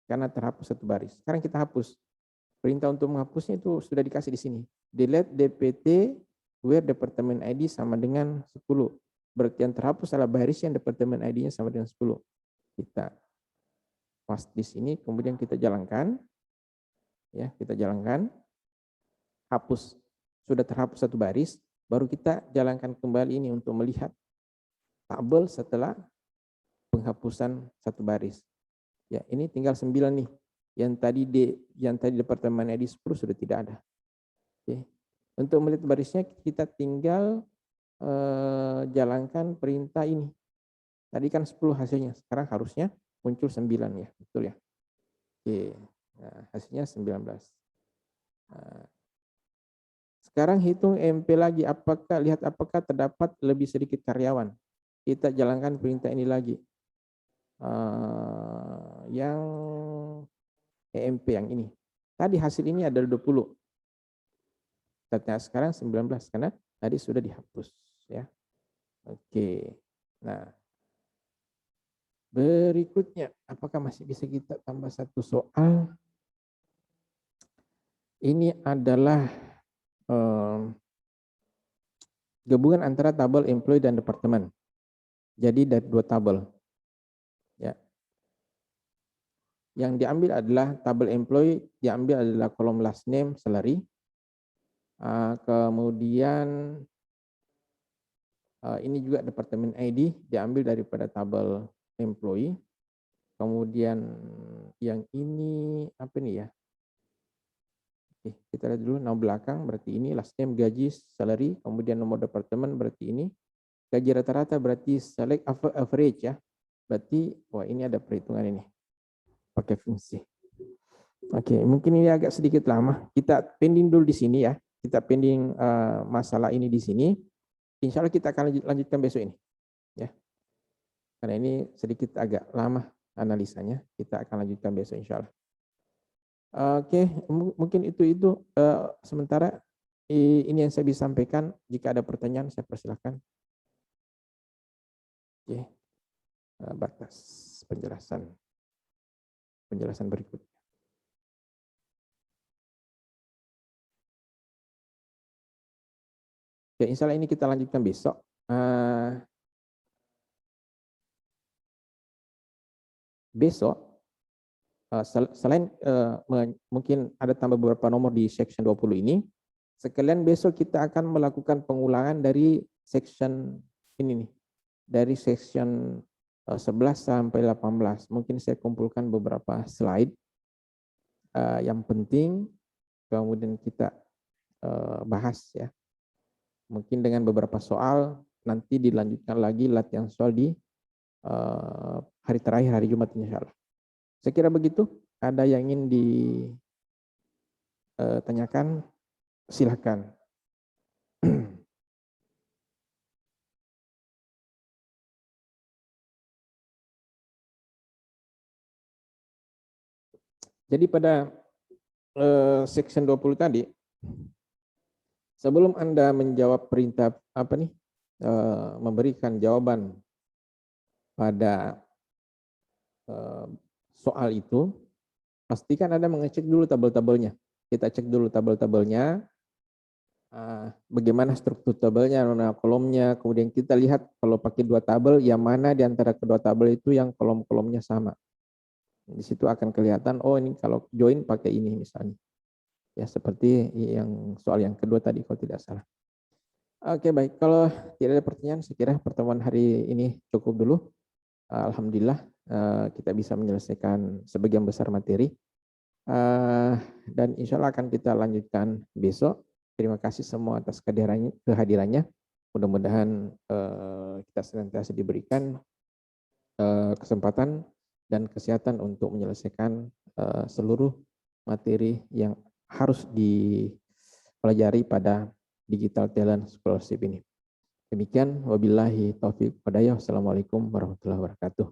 karena terhapus satu baris. Sekarang kita hapus. Perintah untuk menghapusnya itu sudah dikasih di sini. Delete DPT where department ID sama dengan 10. Berarti yang terhapus adalah baris yang department ID-nya sama dengan 10. Kita pas di sini, kemudian kita jalankan. Ya, kita jalankan. Hapus. Sudah terhapus satu baris, baru kita jalankan kembali ini untuk melihat tabel setelah penghapusan satu baris. Ya, ini tinggal 9 nih. Yang tadi departemen ID 10 sudah tidak ada. Oke. Untuk melihat barisnya kita tinggal jalankan perintah ini. Tadi kan 10 hasilnya, sekarang harusnya muncul 9 ya, betul ya. Oke. Nah, hasilnya 19. Nah, sekarang hitung MP lagi, lihat apakah terdapat lebih sedikit karyawan. Kita jalankan perintah ini lagi. Yang EMP yang ini. Tadi hasil ini adalah 20. Ternyata sekarang 19 karena tadi sudah dihapus ya. Oke. Nah, berikutnya apakah masih bisa kita tambah satu soal? Ini adalah gabungan antara tabel employee dan departemen. Jadi dari 2 tabel. Ya. Yang diambil adalah tabel employee, diambil adalah kolom last name, salary. Kemudian ini juga departemen ID, diambil daripada tabel employee. Kemudian yang ini apa nih ya? Oke, kita lihat dulu nama belakang, berarti ini last name, gaji, salary, kemudian nomor departemen berarti ini. Gaji rata-rata berarti select average ya. Berarti wah ini ada perhitungan ini. Pakai fungsi. Oke, mungkin ini agak sedikit lama. Kita pending dulu di sini ya. Kita pending masalah ini di sini. Insya Allah kita akan lanjutkan besok ini. Ya. Karena ini sedikit agak lama analisanya. Kita akan lanjutkan besok insya Allah. Oke, mungkin itu sementara ini yang saya bisa sampaikan. Jika ada pertanyaan saya persilahkan. Oke, batas penjelasan berikut. Ya, insya Allah ini kita lanjutkan besok. Besok, selain mungkin ada tambah beberapa nomor di section 20 ini, sekalian besok kita akan melakukan pengulangan dari section ini nih, dari section 11 sampai 18. Mungkin saya kumpulkan beberapa slide yang penting, kemudian kita bahas ya. Mungkin dengan beberapa soal, nanti dilanjutkan lagi latihan soal di hari terakhir, hari Jumat insya Allah. Saya kira begitu. Ada yang ingin ditanyakan, silakan. Jadi pada section 20 tadi, sebelum Anda menjawab perintah memberikan jawaban pada soal itu, pastikan Anda mengecek dulu tabel-tabelnya. Kita cek dulu tabel-tabelnya, bagaimana struktur tabelnya, mana kolomnya, kemudian kita lihat kalau pakai 2 tabel, yang mana di antara kedua tabel itu yang kolom-kolomnya sama. Di situ akan kelihatan, oh ini kalau join pakai ini misalnya. Ya seperti yang soal yang kedua tadi kalau tidak salah. Oke baik, kalau tidak ada pertanyaan, saya kira pertemuan hari ini cukup dulu. Alhamdulillah kita bisa menyelesaikan sebagian besar materi. Dan insya Allah akan kita lanjutkan besok. Terima kasih semua atas kehadirannya. Mudah-mudahan kita senantiasa diberikan kesempatan dan kesehatan untuk menyelesaikan seluruh materi yang harus dipelajari pada Digital Talent Scholarship ini. Demikian, wabillahi taufiq walhidayah. Wassalamualaikum warahmatullahi wabarakatuh.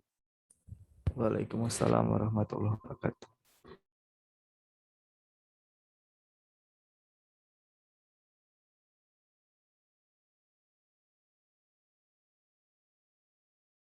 Waalaikumsalam warahmatullahi wabarakatuh.